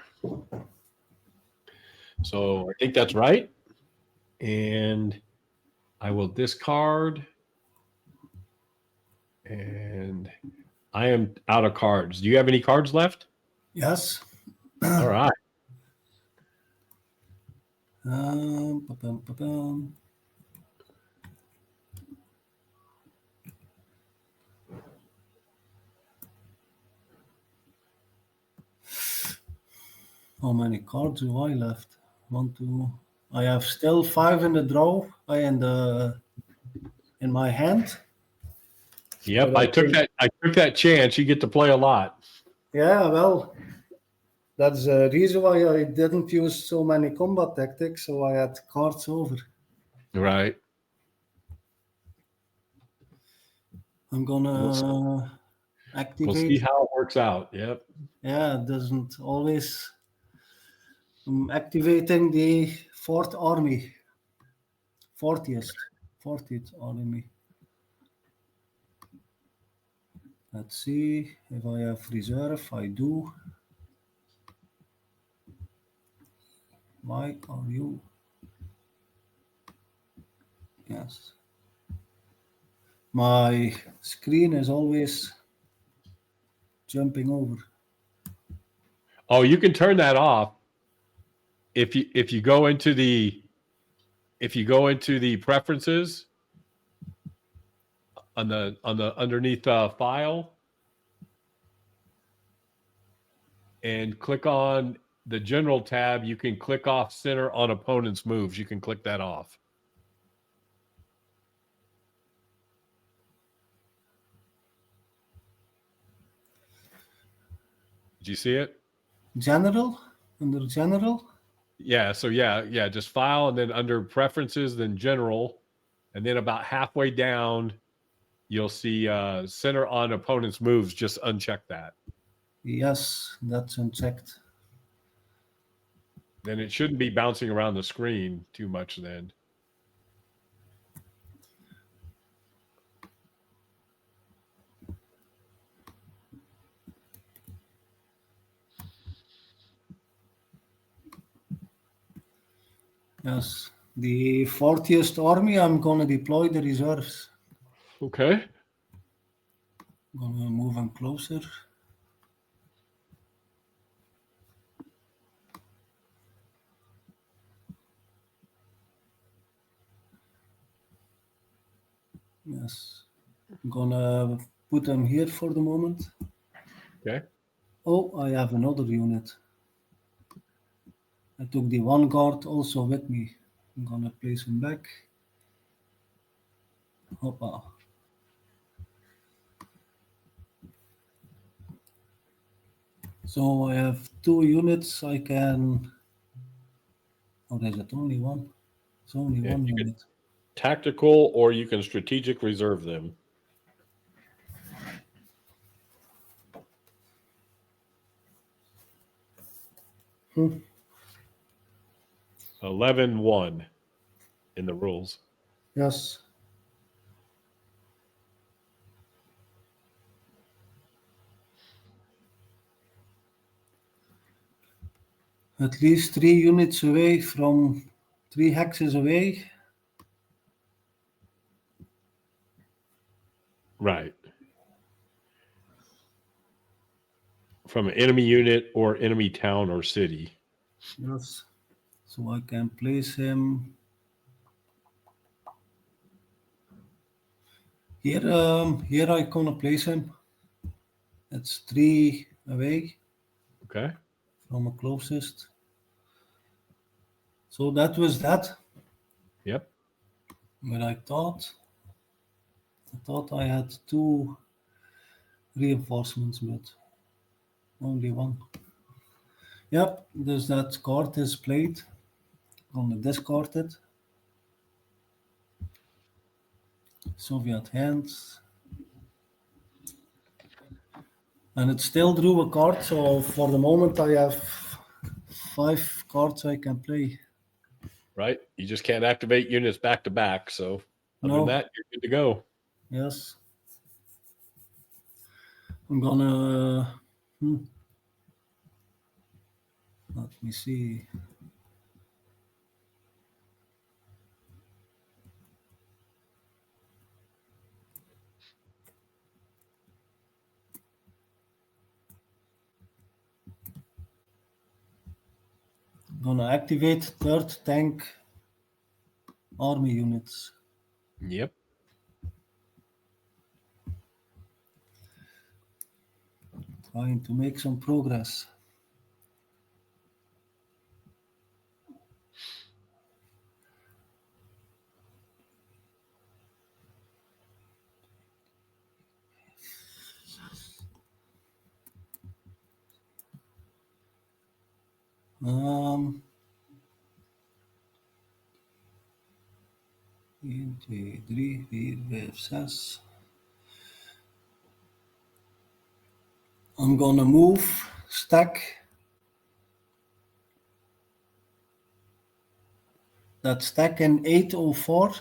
So I think that's right. And I will discard. And I am out of cards. Do you have any cards left? Yes. All right. How many cards do I left? 1, 2. I have still 5 in the draw. In my hand. Yep, But I took that chance. You get to play a lot. Yeah, well, that's the reason why I didn't use so many combat tactics, so I had cards over. Right. I'm gonna activate. We'll see how it works out. Yep. Yeah, it doesn't always. I'm activating the 4th Army. 40th Army. Let's see if I have reserve. I do. Why are you? Yes. My screen is always jumping over. Oh, you can turn that off if you go into the preferences on the underneath file and click on the general tab. You can click off center on opponent's moves. You can click that off. Did you see it? General, under general. Yeah. So yeah. Just file and then under preferences, then general, and then about halfway down, you'll see center on opponent's moves. Just uncheck that. Yes, that's unchecked. Then it shouldn't be bouncing around the screen too much then. Yes, the 40th Army, I'm going to deploy the reserves. Okay. I'm going to move them closer. Yes, I'm going to put them here for the moment. Okay. Oh, I have another unit. I took the one guard also with me. I'm going to place him back. Hoppa. So I have 2 units I can... Oh, there's it only one? It's only one unit. Tactical, or you can strategic reserve them. Hmm. 11-1 in the rules. Yes. At least 3 units away from 3 hexes away. Right. From an enemy unit or enemy town or city. Yes. So I can place him here. Here I gonna place him. That's 3 away. Okay. From the closest. So that was that. Yep. But I thought I had 2 reinforcements, but only 1. Yep, there's that card is played. Gonna discard it. Soviet hands. And it still drew a card, so for the moment I have 5 cards I can play. Right. You just can't activate units back to back. So other than that, you're good to go. Yes. I'm gonna... Let me see. I'm gonna activate 3rd tank army units. Yep. Trying to make some progress. Um, 1, 2, 3, 4, 5, 6. I'm gonna move stack. That stack in 804.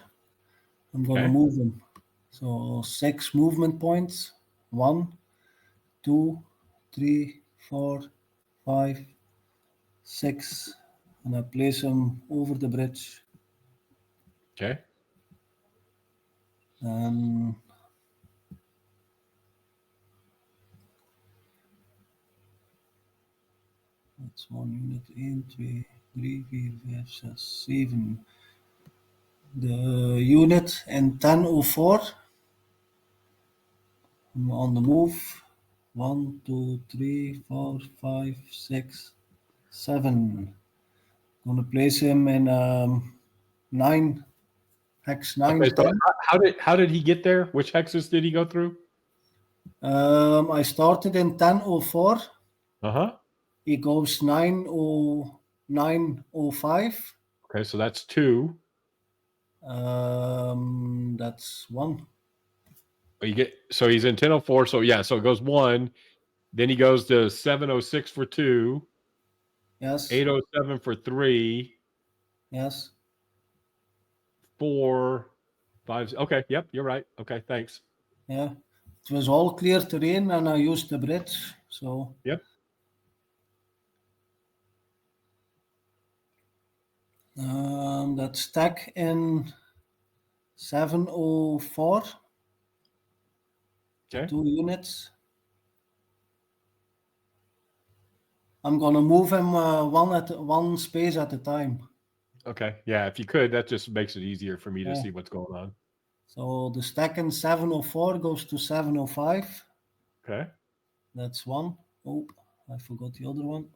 I'm gonna move them. So 6 movement points. 1, 2, 3, 4, 5, 6, and I place him over the bridge. Okay. And that's one unit. 1, 2, 3, 4, 5, 6, 7. The unit in 1004. I'm on the move. 1, 2, 3, 4, 5, 6, 7. Gonna place him in 9, hex 9, Okay. So 10. how did he get there? Which hexes did he go through? I started in 1004. Uh-huh. He goes 905. Okay, so that's 2. That's 1. So he's in 1004. So yeah, so it goes 1. Then he goes to 706 for 2, Yes. 807 for 3, Yes. 4, 5. Okay, yep, you're right. Okay, thanks. Yeah. It was all clear terrain and I used the bridge. So Yep. that stack in 704. Okay. 2 units. I'm gonna move him one space at a time. Okay. Yeah, if you could, that just makes it easier for me to Yeah. see what's going on. So the stack in 704 goes to 705. Okay. That's 1. Oh, I forgot the other one.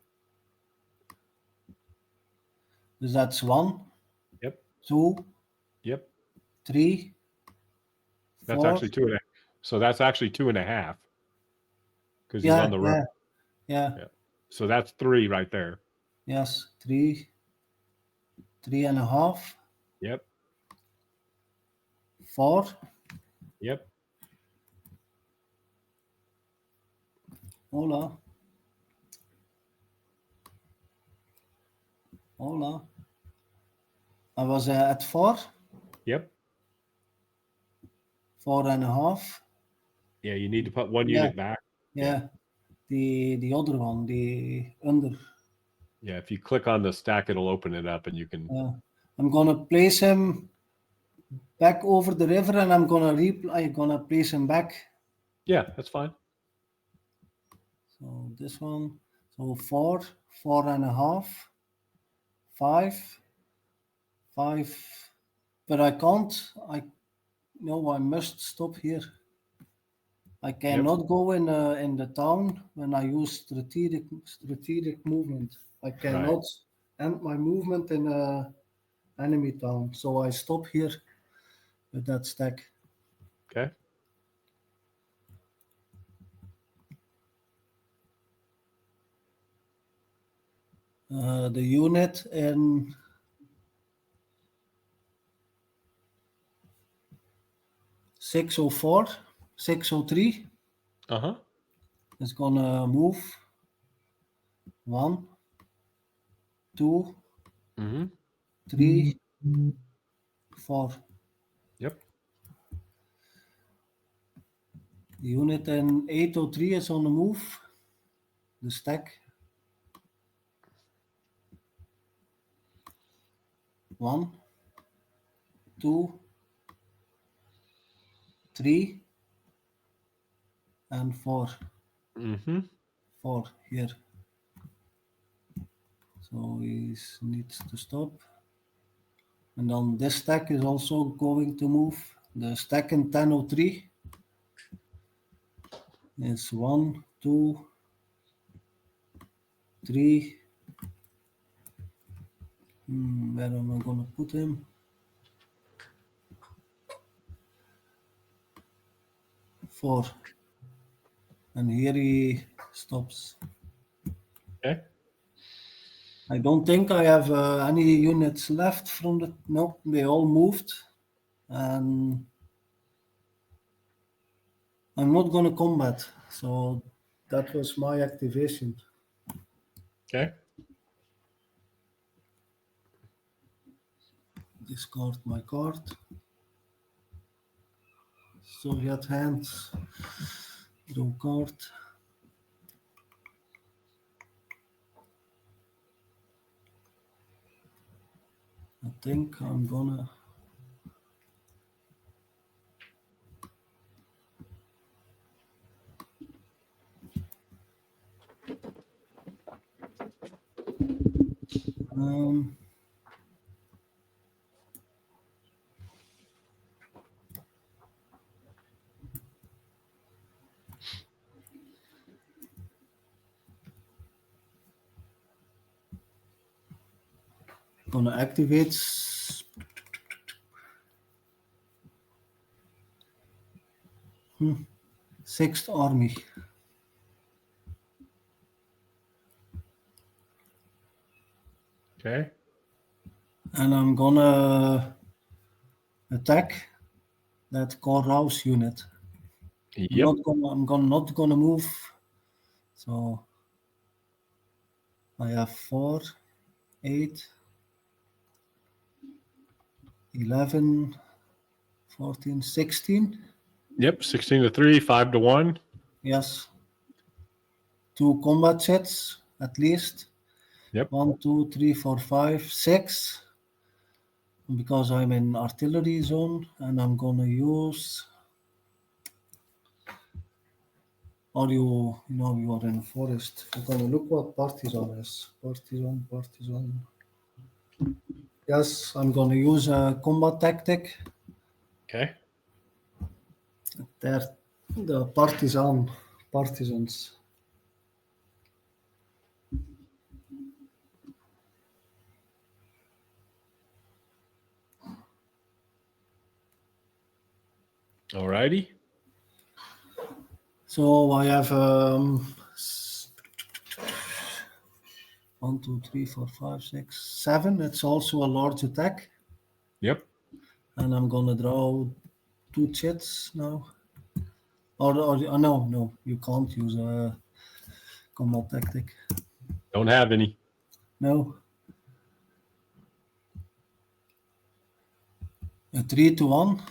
Dus that's 1, Yep. 2, Yep. 3, That's 4. actually 2.5. So that's actually 2.5 because he's Yeah, on the road. yeah. Yeah. So that's 3 right there. Yes, 3, 3.5, Yep. 4, Yep. hola. I was at 4, Yep. 4.5. Yeah, you need to put one Yeah. unit back. Yeah. The other one, the under. Yeah, if you click on the stack, it'll open it up and you can. I'm gonna place him back over the river, and I'm gonna place him back. Yeah, that's fine. So this one, so 4, 4.5, 5, 5. But I can't. I must stop here. I cannot go in the town when I use strategic movement. I cannot end my movement in enemy town. So I stop here with that stack. Okay. The unit in 604, 603 Uh-huh. is gonna move 1, 2, Mm-hmm. 3, 4. Yep. The unit in 803 is on the move. The stack. 1, 2, 3, and 4. Mm-hmm. 4 here. So he needs to stop. And then this stack is also going to move. The stack in 1003 is 1, 2, 3. Where am I going to put him? 4. And here he stops. Okay. I don't think I have any units left from the. No, they all moved. And I'm not going to combat. So that was my activation. Okay. Discard my card. Soviet hands. Draw card. I think I'm gonna. Gonna activate Sixth Army. Okay. And I'm gonna attack that Kharkov unit. Yep. I'm not gonna move. So I have 4, 8, 11, 14, 16. Yep. 16 to 3, 5 to 1. Yes. 2 combat sets at least. Yep. 1, 2, 3, 4, 5, 6. Because I'm in artillery zone, and I'm gonna use. Or you are in forest. You're gonna look what partisan is. Partisan. Yes, I'm gonna use a combat tactic. Okay. They're the partisans. Alrighty. So I have 1, 2, 3, 4, 5, 6, 7. It's also a large attack. Yep. And I'm gonna draw 2 chits now. Or no, you can't use a combat tactic. Don't have any. No. A 3 to 1.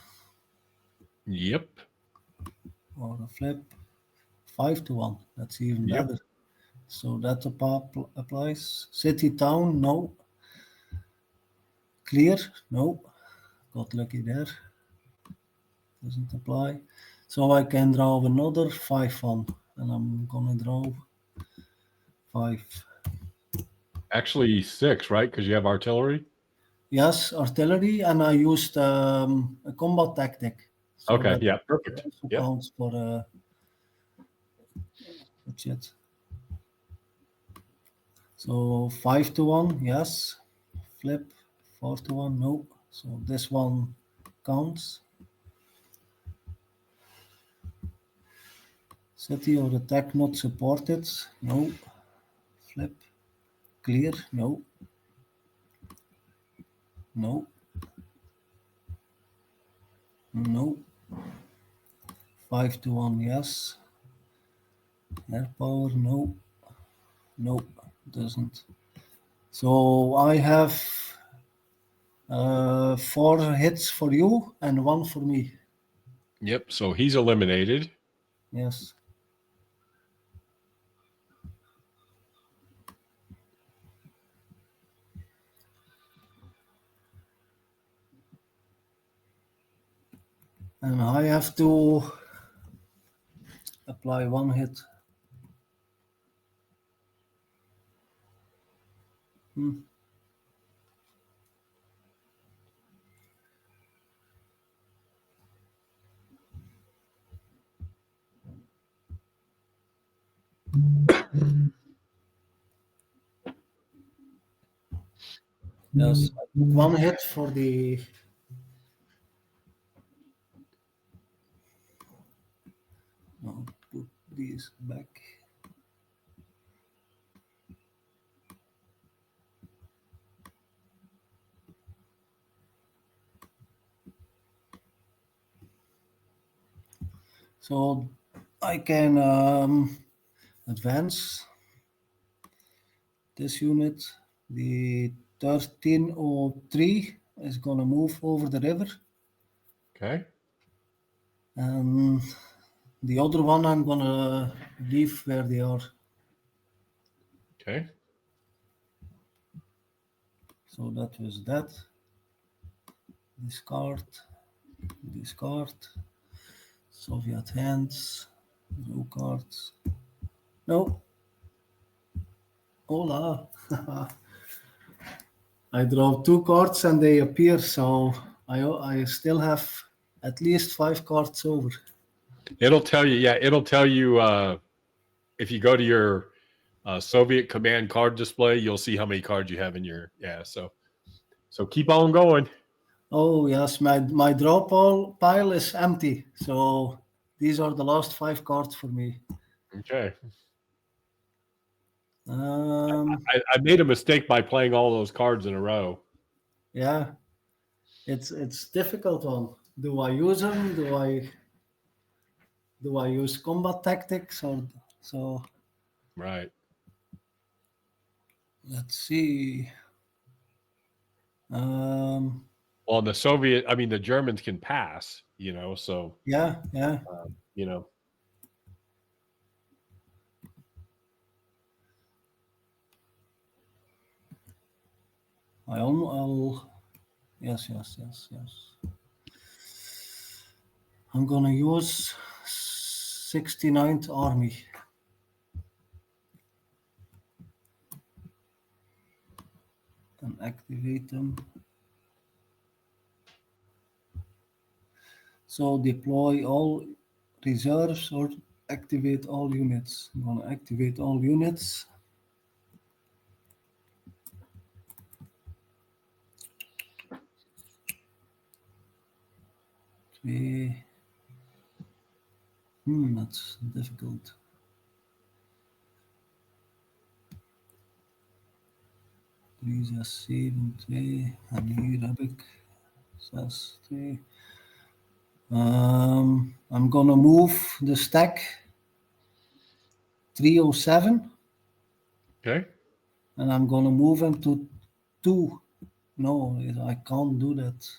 Yep. Or a flip 5 to 1. That's even Yep. better. So that applies. City, town, no. Clear, no. Got lucky there. Doesn't apply. So I can draw another 5 on. And I'm gonna draw 5. Actually 6, right? Because you have artillery. Yes, artillery, and I used a combat tactic. So Okay. that Yeah. Perfect. also Yep. counts for shit. So 5 to 1, yes. Flip 4 to 1, no. So this one counts. City or attack not supported, no. Flip. Clear, no. No. No. 5 to 1, yes. Air power, no. No, doesn't. So I have 4 hits for you and 1 for me. Yep. So he's eliminated. Yes. And I have to apply 1 hit. Yes, 1 hit for the. I'll put these back. So I can advance this unit. The 1303 is going to move over the river. Okay. And the other one I'm going to leave where they are. Okay. So that was that. discard, discard, Soviet hands, draw cards. No. Hola. I draw 2 cards and they appear, so I still have at least 5 cards over. It'll tell you. Yeah, it'll tell you if you go to your Soviet command card display, you'll see how many cards you have in your. Yeah, so keep on going. Oh yes, my draw pile is empty, so these are the last 5 cards for me. Okay. Um, I made a mistake by playing all those cards in a row. yeah, it's difficult one. Do I use them? Do I use combat tactics or so? Right. Let's see. Well, the the Germans can pass, so, Yeah. you know, I'll yes. I'm gonna use 69th Army. And activate them. So deploy all reserves or activate all units. I'm gonna activate all units. That's difficult. Please just save in 2. En hier heb ik 6, 2. I'm gonna move the stack 307. okay. And I'm gonna move him to 2. No, I can't do that.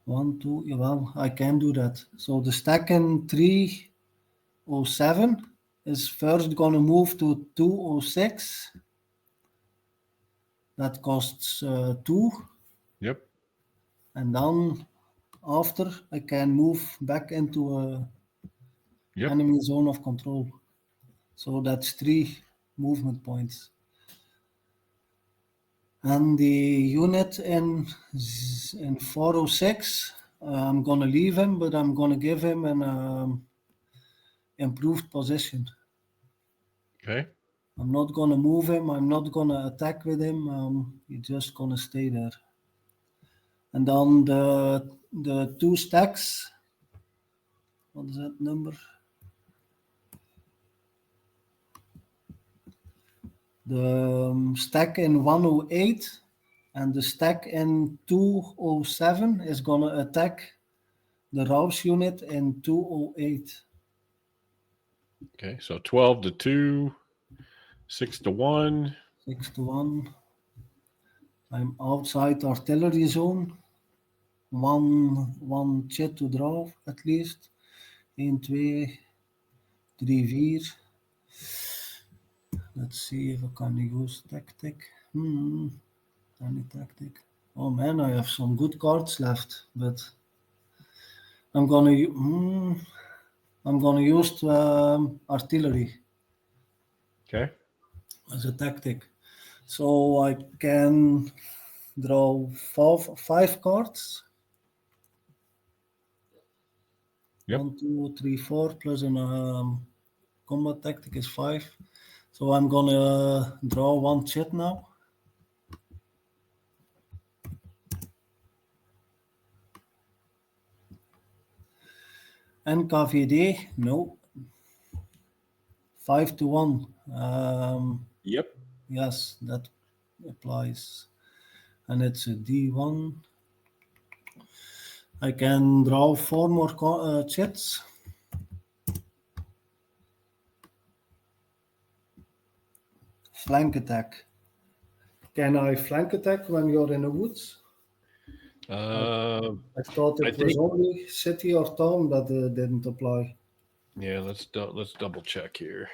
1, 2. Well, I can do that. So the stack in 307 is first gonna move to 206. That costs 2. Yep. And then after I can move back into a enemy zone of control. So that's 3 movement points. And the unit in 406, I'm gonna leave him, but I'm gonna give him an improved position. Okay. I'm not gonna move him. I'm not gonna attack with him. He's just gonna stay there. And then the 2 stacks. What is that number? The stack in 108 and the stack in 207 is gonna attack the Rouse unit in 208. Okay. So 12 to 2, 6 to 1. 6 to 1. I'm outside artillery zone. One chit to draw at least. 1, 2, 3, 4. Let's see if I can use tactic. Any tactic? Oh man, I have some good cards left, but I'm gonna use artillery. Okay. As a tactic. So I can draw 5 cards. Yep. 1, 2, 3, 4 plus an combat tactic is 5. So I'm gonna draw 1 chit now. NKVD, no. 5 to 1. Yep. Yes, that applies. And it's a D1. I can draw 4 more chits. Flank attack. Can I flank attack when you're in the woods? I thought it was only city or town that didn't apply. Yeah, let's double check here.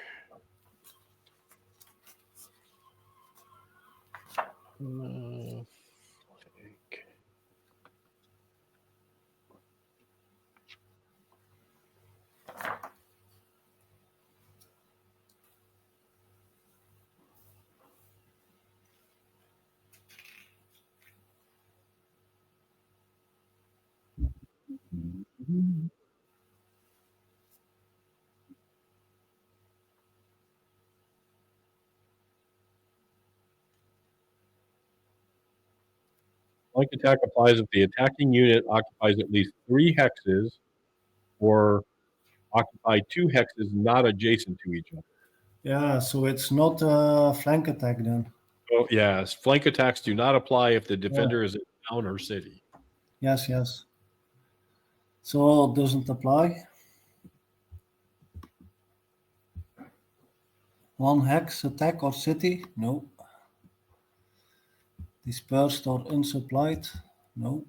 Flank attack applies if the attacking unit occupies at least 3 hexes or occupy 2 hexes not adjacent to each other. Yeah, so it's not a flank attack then. Oh, yes. Flank attacks do not apply if the defender is in town or city. Yes, yes. So it doesn't apply. 1 hex attack or city? No. Dispersed or unsupplied? No.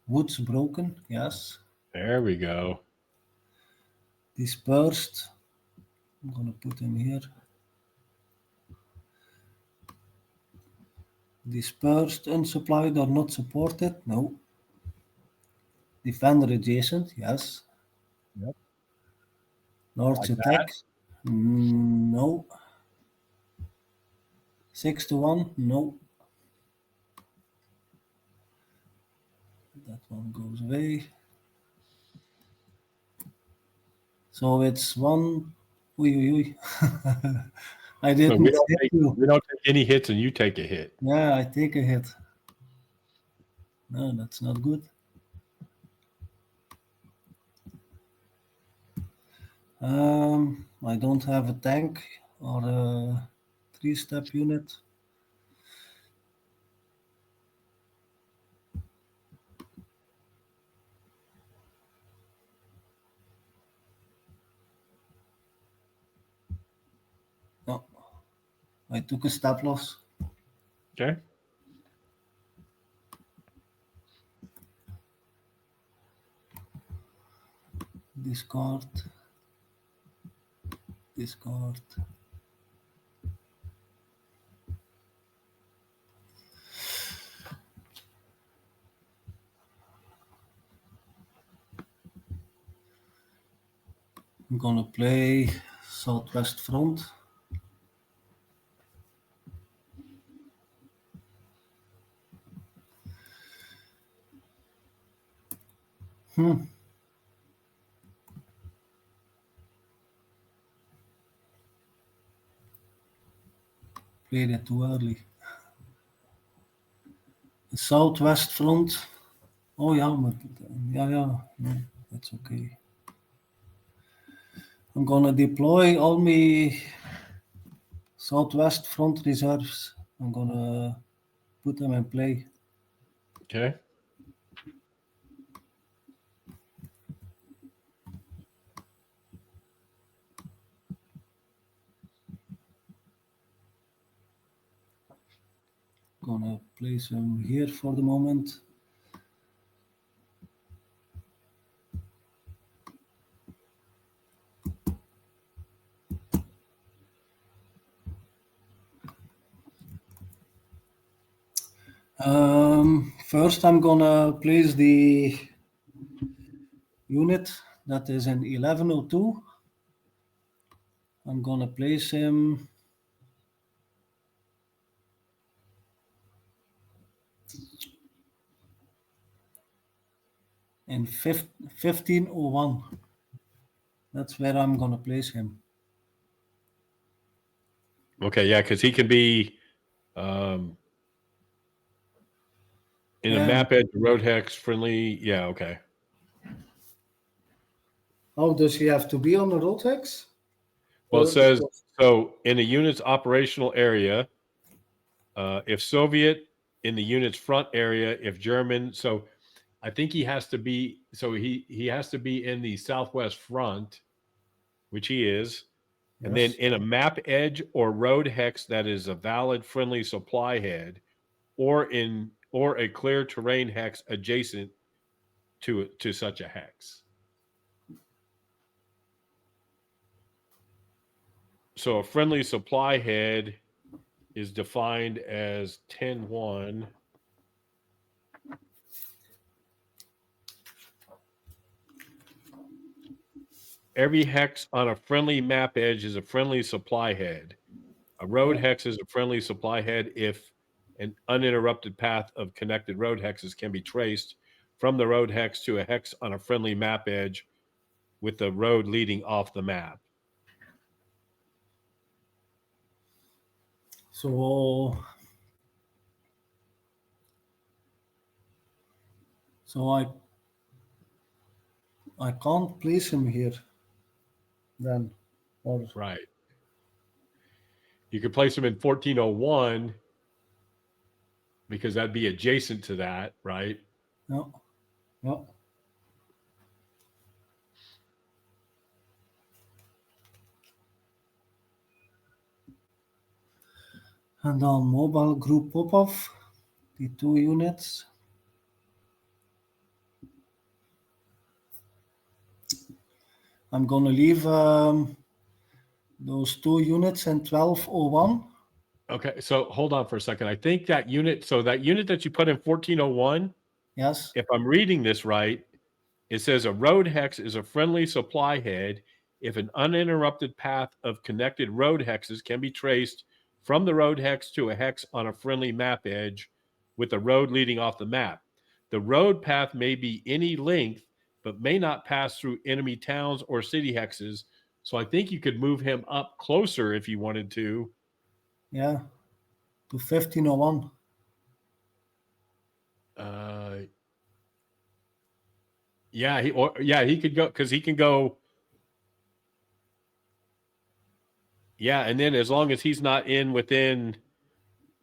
Woods broken? Yes. There we go. Dispersed. I'm gonna put him here. Dispersed, unsupplied or not supported? No. Defender adjacent? Yes. Yep. North Like attack? No. 6-1? No. That one goes away. So it's 1. I So didn't we don't hit you. take any hits and you take a hit. Yeah, I take a hit. No, that's not good. I don't have a tank or a 3-step unit. No, I took a step loss. Okay. Discard. Discard. I'm gonna play Southwest Front. Played it too early. The Southwest Front. Oh ja, maar ja, that's okay. I'm gonna deploy all my Southwest Front reserves. I'm gonna put them in play. Okay. Gonna place them here for the moment. First, I'm gonna place the unit that is in 1102. I'm gonna place him in 1501. That's where I'm gonna place him. Okay, yeah, because he can be in a map edge, road hex, friendly. Yeah, okay. Oh, does he have to be on the road hex? Well, it says, so in a unit's operational area, if Soviet, in the unit's front area, if German, so I think he has to be, so he has to be in the Southwest front, which he is, and then in a map edge or road hex that is a valid friendly supply head, or a clear terrain hex adjacent to such a hex. So a friendly supply head is defined as 10-1. Every hex on a friendly map edge is a friendly supply head. A road hex is a friendly supply head if an uninterrupted path of connected road hexes can be traced from the road hex to a hex on a friendly map edge with the road leading off the map. So I can't place him here then. Or Right. You could place them in 1401 because that'd be adjacent to that, right? no. No. And then mobile group pop-off, the 2 units. I'm gonna leave those 2 units in 1201. Okay, so hold on for a second. I think that unit that you put in 1401, Yes. if I'm reading this right, it says a road hex is a friendly supply head if an uninterrupted path of connected road hexes can be traced from the road hex to a hex on a friendly map edge with the road leading off the map. The road path may be any length, but may not pass through enemy towns or city hexes. So I think you could move him up closer if you wanted to. Yeah. To 1501. He could go because he can go. Yeah, and then as long as he's not in within,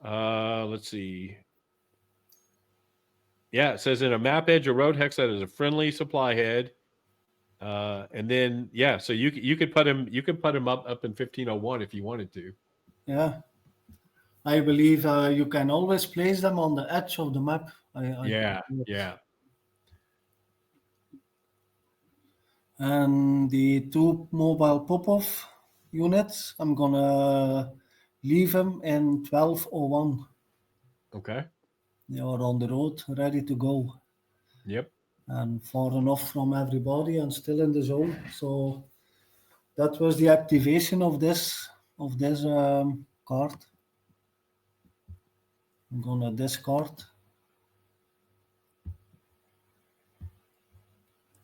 let's see. Yeah, it says in a map edge or road hex that is a friendly supply head, and then so you could put him up in 1501 if you wanted to. Yeah. I believe you can always place them on the edge of the map. Yeah. And the 2 mobile pop-off units, I'm gonna leave them in 1201. Okay. They are on the road, ready to go. Yep. And far enough from everybody and still in the zone. So that was the activation of this card. I'm gonna discard.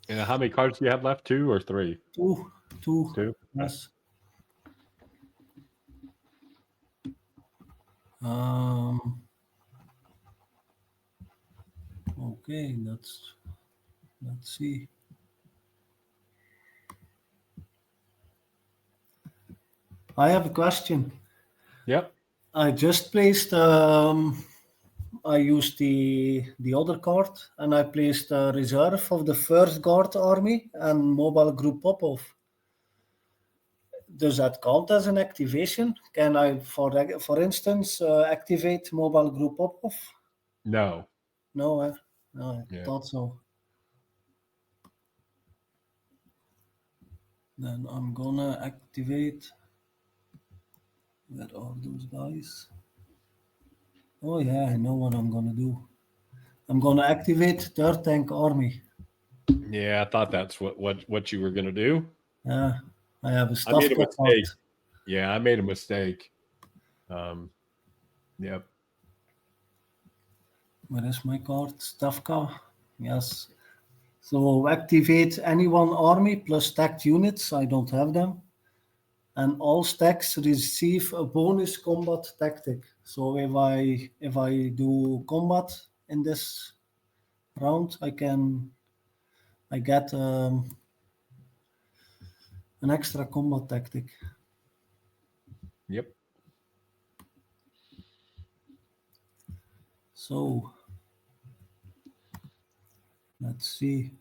And how many cards do you have left? 2 or 3? 2. 2. Yes. Okay, let's see. I have a question. Yep. I just placed. I used the other card, and I placed a reserve of the first guard army and mobile group pop-off. Does that count as an activation? Can I, for instance, activate mobile group pop-off? No. No, I thought so. Then I'm gonna activate. Where are those guys? Oh yeah, I know what I'm gonna do. I'm gonna activate third tank army. Yeah, I thought that's what you were gonna do. Yeah, I have a I stuff made a mistake. card. Yeah, I made a mistake. Yep. Where is my card? Stavka. Yes. So activate any one army plus stacked units. I don't have them. And all stacks receive a bonus combat tactic. So if I do combat in this round, I get an extra combat tactic. Yep. So let's see.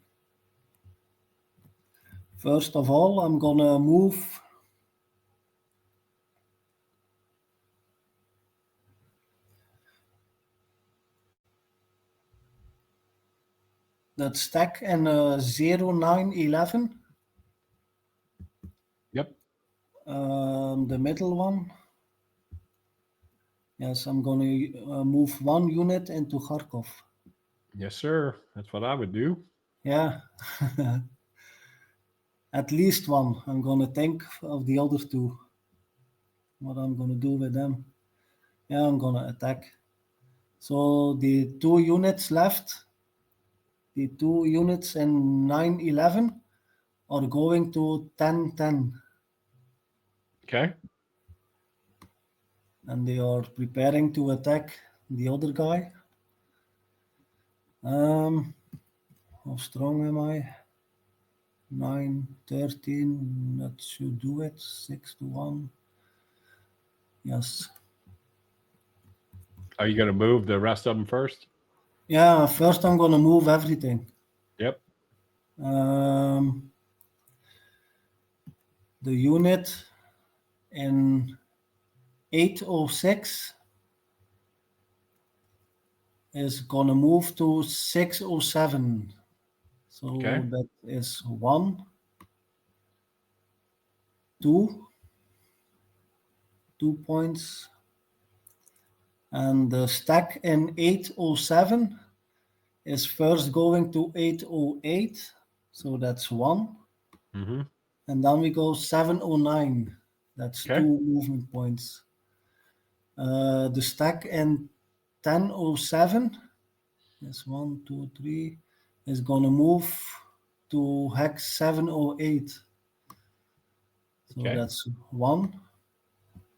First of all, I'm gonna move that stack in 0911. Yep. The middle one. Yes, I'm gonna move 1 unit into Kharkov. Yes, sir. That's what I would do. Yeah. At least 1. I'm gonna think of the other 2. What I'm gonna do with them. Yeah, I'm gonna attack. So the 2 units left, the 2 units in 9-11 are going to 10-10. Okay. And they are preparing to attack the other guy. How strong am I? 9, 13. That should do it. 6-1. Yes. Are you going to move the rest of them first? Yeah, first I'm going to move everything. Yep. The unit in 806 is going to move to 607. So Okay. that is 1, 2 points. And the stack in 807 is first going to 808. So that's 1. Mm-hmm. And then we go 709. That's Okay. 2 movement points. The stack in 1007 is 1, 2, 3 is going to move to hex 708. So Okay. that's 1,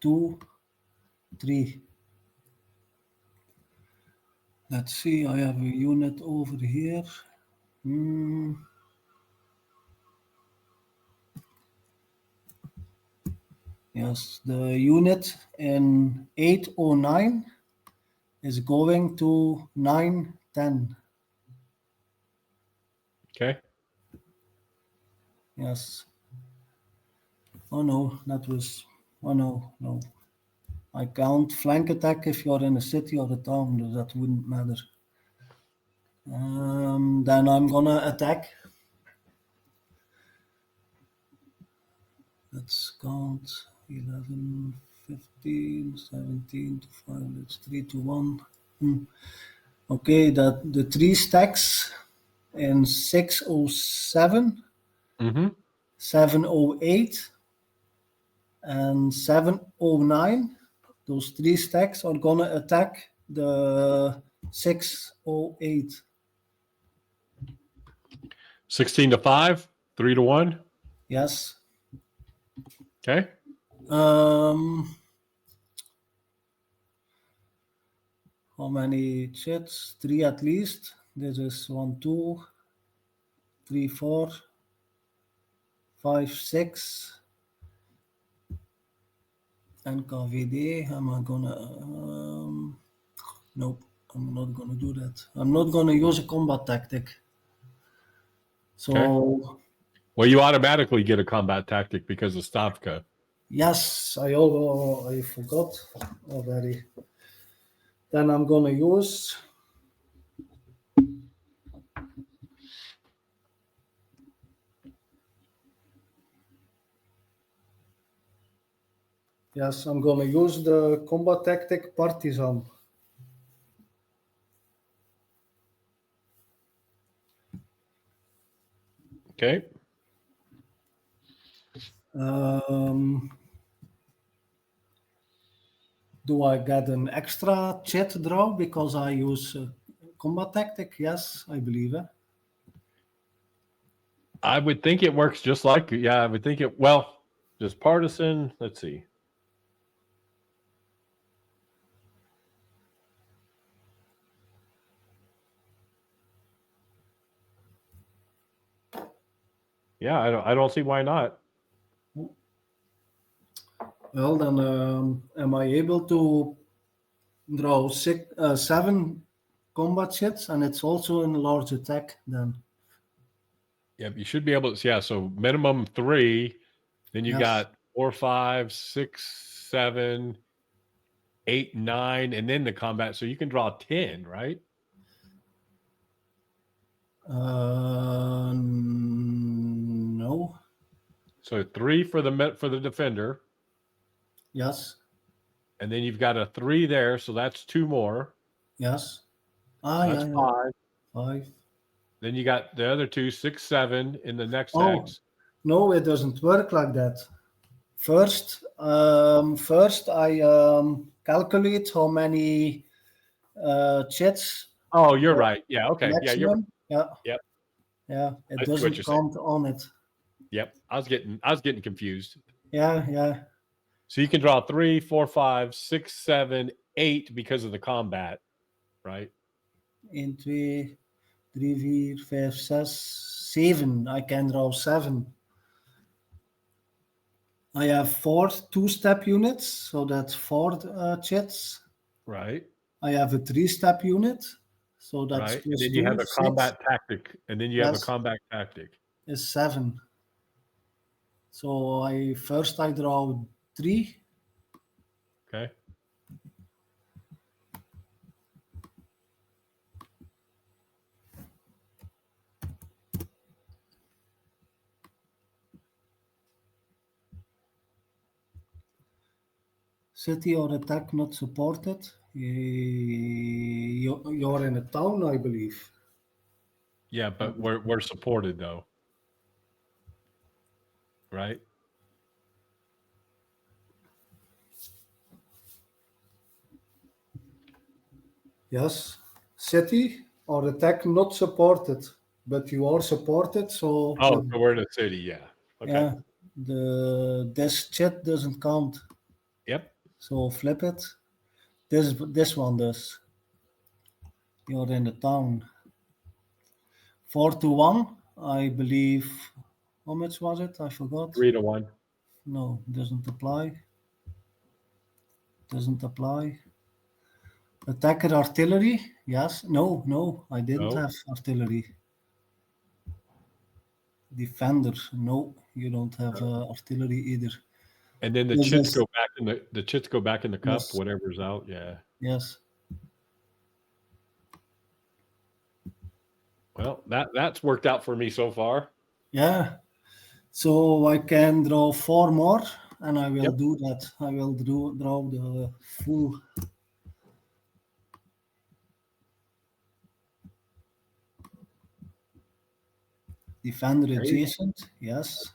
2, 3. Let's see, I have a unit over here. Yes, the unit in 809 is going to 910. Okay. Yes. Oh no, no. I can't flank attack if you're in a city or a town, that wouldn't matter. Then I'm gonna attack. Let's count 11, 15, 17 to 5, that's 3 to 1. Okay, that the 3 stacks in 607, Mm-hmm. 708, and 709. Those 3 stacks are gonna attack the 608. 16 to 5, 3 to 1. Yes. Okay. How many chits? 3 at least. This is 1, 2, 3, 4, 5, 6. NKVD. Am I gonna? Nope. I'm not gonna do that. I'm not gonna use a combat tactic. So Okay. Well, you automatically get a combat tactic because of Stavka. yes, I forgot already. Then I'm gonna use I'm gonna use the combat tactic partisan. Okay. Do I get an extra chit draw because I use combat tactic? Yes, I believe it. I would think it works just like, I would think it, well, just partisan. Let's see. Yeah, I don't see why not. Well, then am I able to draw 7 combat chits, and it's also in large attack then? Yep, you should be able to. Yeah, so minimum 3. Then you Yes. got 4, 5, 6, 7, 8, 9, and then the combat. So you can draw 10, right? No. So 3 for the defender. Yes. And then you've got a 3 there, so that's 2 more. Yes. That's 5. 5. Then you got the other 2, 6, 7 in the next Oh, hex. no, it doesn't work like that. First I calculate how many chits. Oh, you're right. Yeah. Okay. Yeah. You're. Maximum. Yeah. Yep. Yeah. It I see what doesn't you're saying. count on it. Yep. I was getting confused. Yeah. Yeah. So you can draw 3, 4, 5, 6, 7, 8 because of the combat, right? 1, 2, 3, 4, 5, 6, 7. I can draw 7. I have 4 2-step units, so that's 4 chits. Right. I have a 3-step unit, so that's Right. And plus then 2, you have a 6. combat tactic. And then you have a Yes, combat tactic. is 7. So I draw 3. Okay. City or attack not supported. You're in a town, I believe. Yeah, but we're supported though. Right? Yes. City or attack not supported, but you are supported, so Oh, so we're in a city, yeah. Okay. yeah, this chat doesn't count. Yep. So flip it. This one does. You're in the town. 4-1, I believe. How much was it? I forgot. 3-1. No, doesn't apply. Doesn't apply. Attacker artillery? Yes. No, I didn't No. have artillery. Defender? No, you don't have artillery either. And then the This chits is- go back in the chits go back in the cup, Yes. whatever's out. Yeah. Yes. Well, that's worked out for me so far. Yeah. So I can draw 4 more, and I will Yep. do that. I will draw the full. Defender There you go. adjacent. Yes.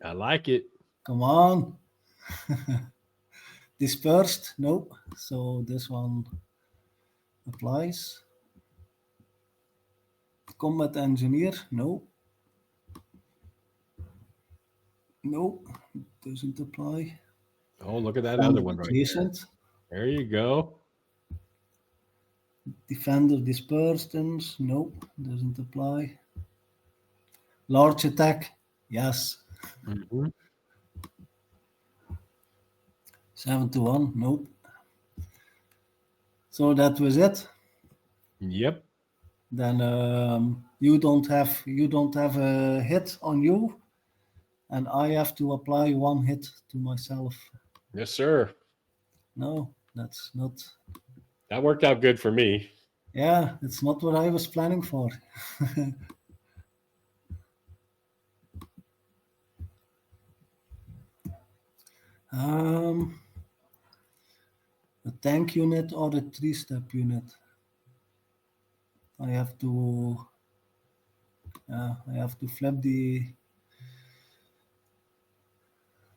I like it. Come on. Dispersed. Nope. So this one applies. Combat engineer. No. No. Doesn't apply. Oh, look at that Defender other one right adjacent. there. There you go. Defender dispersed. Nope. Doesn't apply. Large attack. Yes. Mhm. 7-1. Nope. So that was it. Yep. Then you don't have a hit on you, and I have to apply 1 hit to myself. Yes, sir. No, that's not. That worked out good for me. Yeah, it's not what I was planning for. A tank unit or a 3-step unit. I have to flip the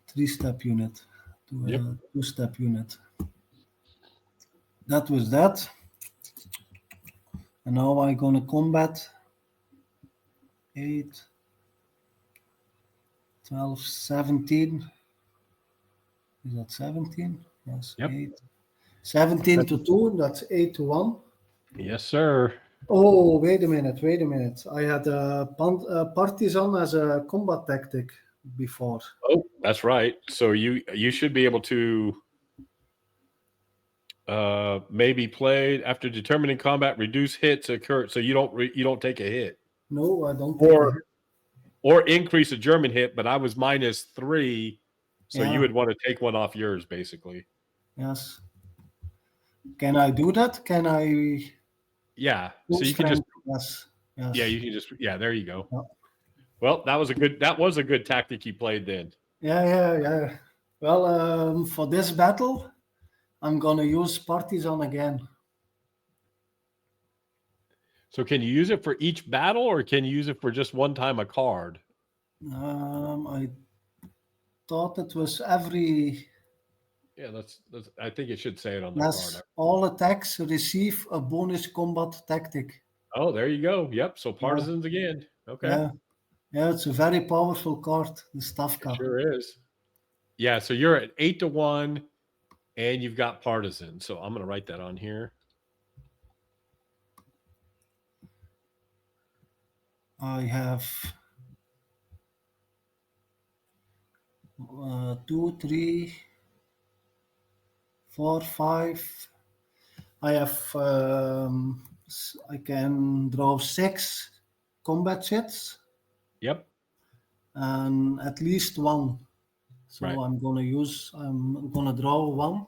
3-step unit to a Yep. 2-step unit. That was that. And now I'm gonna combat 8, 12, 17. Is that 17? Yes, Yep. 8. 17 to 2, that's 8-1. Yes, sir. Oh, wait a minute. I had a partisan as a combat tactic before. Oh, that's right. So you should be able to maybe play after determining combat, reduce hits occur, so you don't take a hit, No, I don't take a hit. or increase a German hit. But I was -3, so Yeah. you would want to take one off yours, basically. Yes. Can I do that? Can I? Yeah. So you can just Yes. yeah, you can just there you go. Yeah. Well, that was a good tactic you played then. Yeah. Well, for this battle, I'm gonna use partisan again. So can you use it for each battle, or can you use it for just one time a card? I thought it was every Yeah, let's. I think it should say it on the Yes, card. all attacks receive a bonus combat tactic. Oh, there you go. Yep. So Yeah, partisans again. Okay. yeah, yeah. It's a very powerful card, the It Stavka. sure is. Yeah. So you're at 8-1, and you've got partisans. So I'm going to write that on here. I have 2, 3, 4, 5. I have I can draw 6 combat shits Yep. and at least one. So Right. I'm gonna draw one.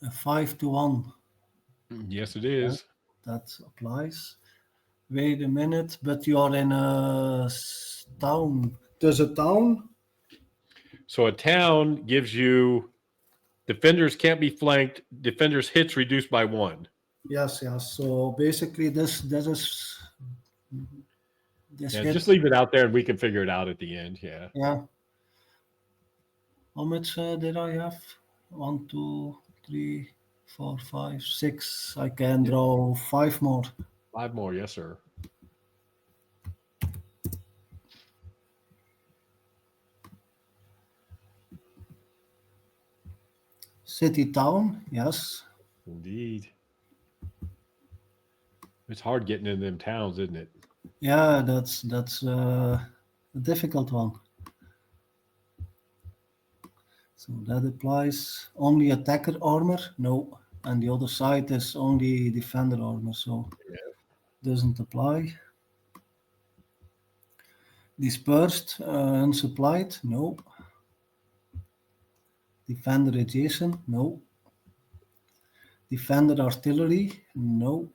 A 5-1. Yes, it is. That applies. Wait a minute, but you are in a town. There's a town? So a town gives you defenders can't be flanked. Defenders hits reduced by 1. Yes, yes. So basically this Yeah, hit. just leave it out there, and we can figure it out at the end. Yeah. Yeah. How much did I have? 1, 2, 3, 4, 5, 6. I can draw 5 more. 5 more. Yes, sir. City town, yes. Indeed. It's hard getting in them towns, isn't it? Yeah, that's a difficult one. So that applies. Only attacker armor? No. And the other side is only defender armor, so doesn't apply. Dispersed, unsupplied? No. Defender adjacent? No. Defender artillery? No.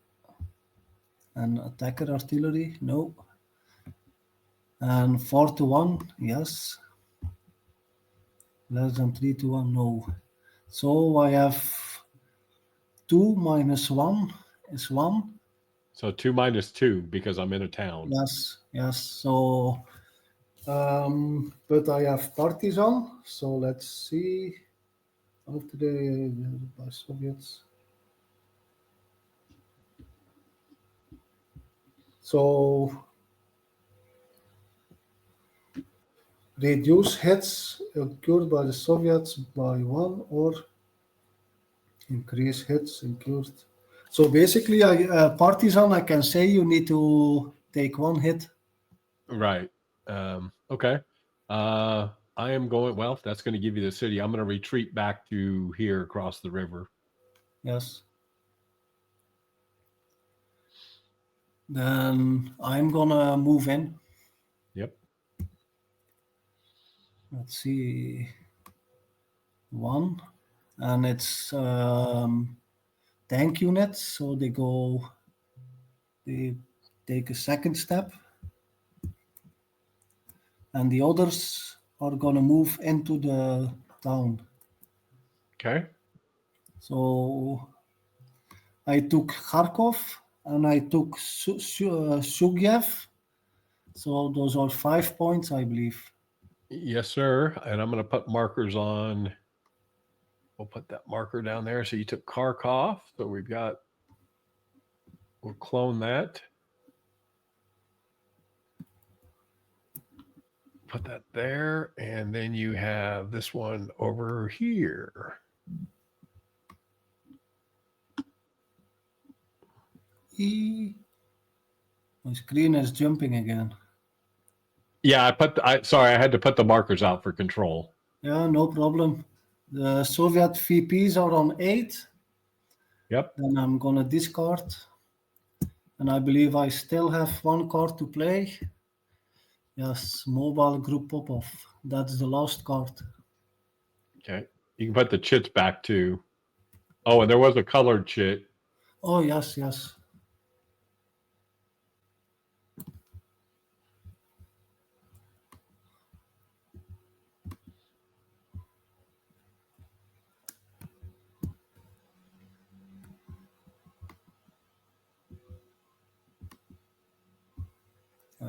And attacker artillery? No. And 4-1? Yes. Less than 3-1? No. So I have 2 minus 1 is 1. So 2 minus 2 because I'm in a town. Yes, yes. So, but I have partisan. So let's see. After the by Soviets. So reduce hits incurred by the Soviets by 1 or increase hits incurred. So basically, partisan, I can say you need to take 1 hit. Right. Okay. I am going. Well, that's going to give you the city. I'm going to retreat back to here across the river. Yes. Then I'm gonna move in. Yep. Let's see. 1. And it's tank units, so they take a second step. And the others are gonna move into the town. Okay. So I took Kharkov and I took Sugyev. So those are 5 points, I believe. Yes, sir. And I'm going to put markers on. We'll put that marker down there. So you took Kharkov. So we'll clone that. Put that there. And then you have this one over here. My screen is jumping again. Yeah, I had to put the markers out for control. Yeah, no problem. The Soviet VPs are on 8. Yep. Then I'm gonna discard. And I believe I still have 1 card to play. Yes, mobile group pop-off. That's the last card. Okay. You can put the chits back too. Oh, and there was a colored chit. Oh, yes, yes.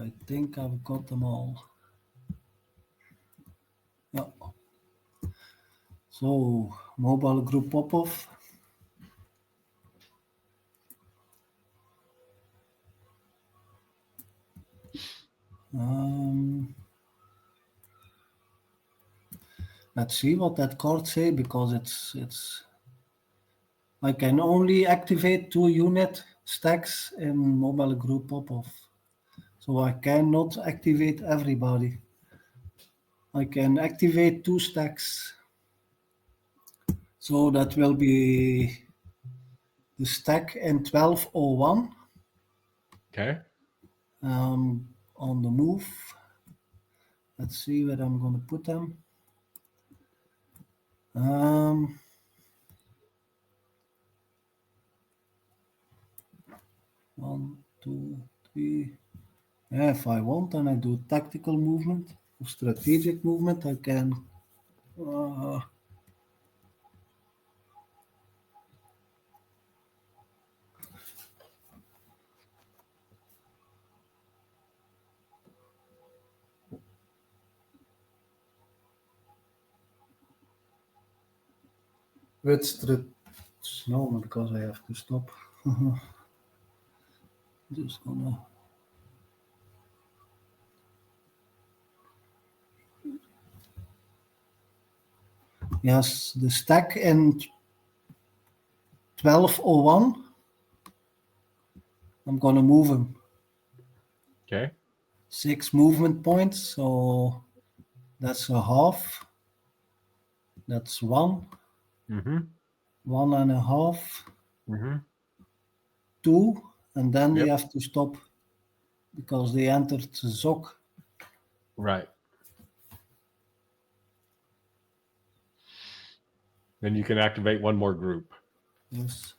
I think I've got them all. Yeah. So, mobile group pop-off. Let's see what that card say, because it's I can only activate 2 unit stacks in mobile group pop-off. So I cannot activate everybody. I can activate 2 stacks. So that will be the stack in 1201. Okay. On the move. Let's see where I'm going to put them. 1, 2, 3. Yeah, if I want, and I do tactical movement or strategic movement, I can. With no, because I have to stop. Just gonna. Yes, the stack in 1201. I'm gonna move him. Okay. 6 movement points, so that's a half. That's 1. Mm-hmm. 1.5. Mm-hmm. 2, and then they Yep. have to stop because they entered Zok. Right. Then you can activate one more group. Yes.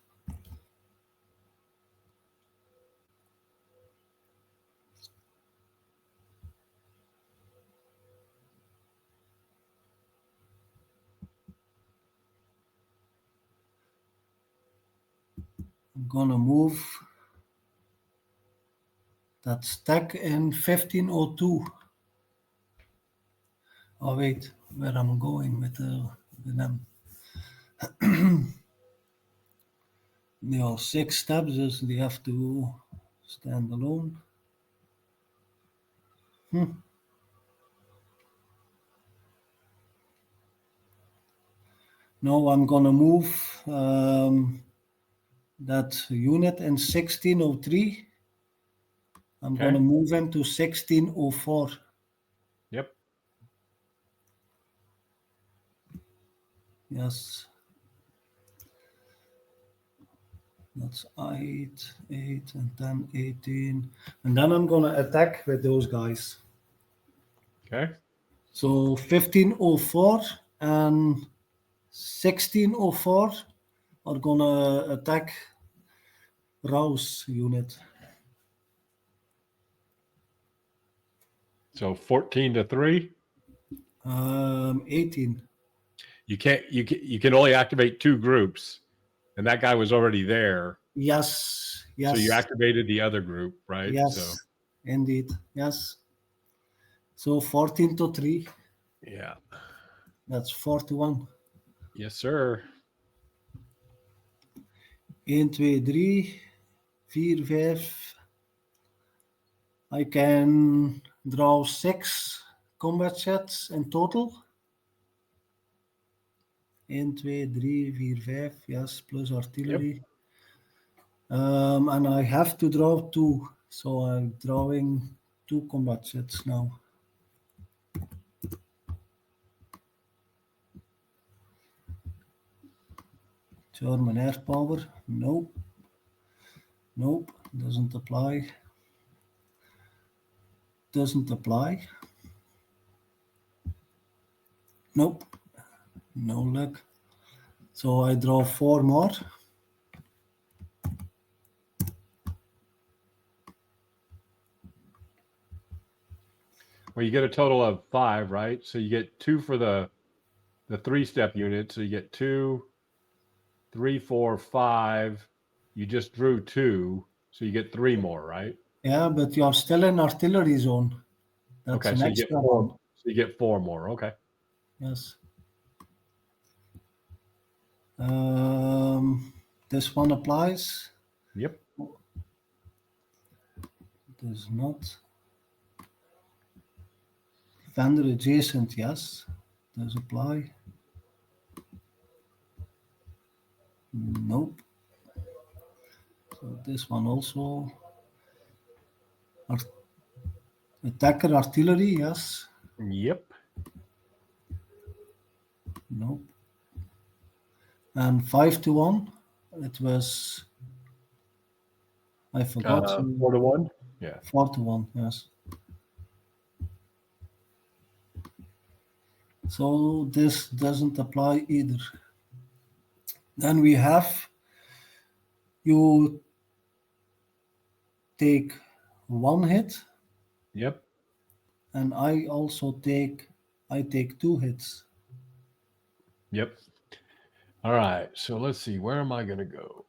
I'm gonna move that stack in 1502. Oh wait, where I'm going with them. There are 6 steps, so they have to stand alone. Now I'm gonna move that unit in 1603. I'm Okay. gonna move him to 1604. Yep. Yes. That's 8, 8, and then 18. And then I'm gonna attack with those guys. Okay. So 1504 and 1604 are gonna attack Rouse unit. So 14-3. 18. You can only activate 2 groups, and that guy was already there. Yes, yes. So you activated the other group, right? Yes, So indeed. Yes. So 14-3. yeah. That's 4-1. Yes, sir. 1, 2, 3, 4, 5. I can draw 6 combat sets in total. 1, 2, 3, 4, 5. Yes, plus artillery. Yep. And I have to draw 2. So I'm drawing 2 combat sets now. German air power. Nope. Nope. Doesn't apply. Doesn't apply. Nope. No luck. So I draw 4 more. Well, you get a total of 5, right? So you get 2 for the 3-step unit. So you get 2, 3, 4, 5. You just drew 2, so you get 3 more, right? Yeah, but you're still in artillery zone. That's Okay, an so you get extra four. one. So you get 4 more. Okay. Yes. This one applies. Yep. Does not. Vendor adjacent, yes. Does apply. Nope. So this one also. Attacker artillery, yes. Yep. Nope. And 5-1. It was. I forgot. 4-1. Yeah. 4-1, yes. So this doesn't apply either. Then we have you take 1 hit, Yep. and I take 2 hits. Yep. All right. So let's see. Where am I going to go?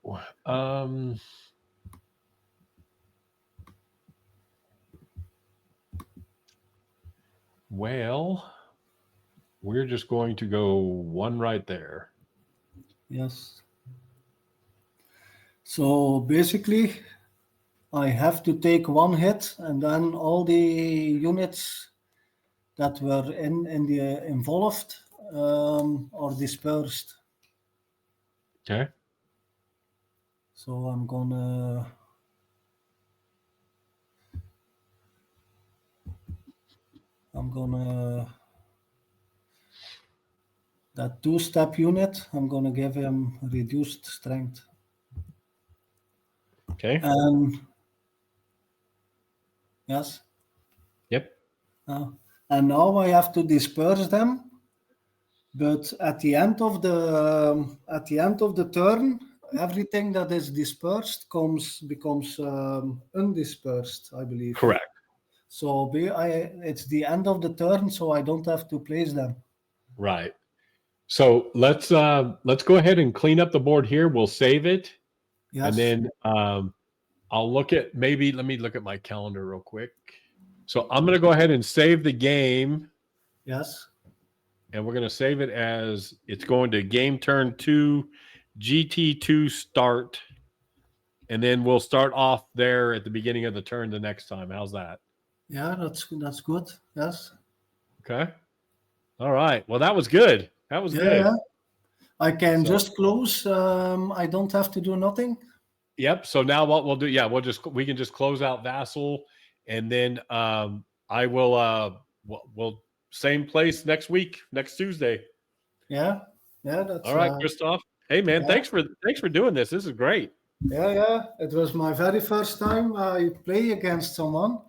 Well, we're just going to go 1 right there. Yes. So basically, I have to take 1 hit, and then all the units that were involved are dispersed. Okay. So I'm gonna that 2-step unit, I'm gonna give him reduced strength. Okay. And yes. Yep. And now I have to disperse them. But at the end of the turn, everything that is dispersed becomes undispersed, I believe. Correct. So it's the end of the turn, so I don't have to place them. Right. So let's go ahead and clean up the board here. We'll save it. Yes. And then I'll let me look at my calendar real quick. So I'm going to go ahead and save the game. Yes. And we're going to save it as it's going to game turn 2, GT2 start. And then we'll start off there at the beginning of the turn the next time. How's that? Yeah, that's good. Yes. Okay. All right. Well, that was good. That was good. Yeah. I can just close. I don't have to do nothing. Yep. So now what we'll do, we can just close out Vassal, and then I will we'll same place next week, next Tuesday. Yeah. That's all right, Christoph. Hey man, thanks for doing this. This is great. Yeah. It was my very first time I play against someone.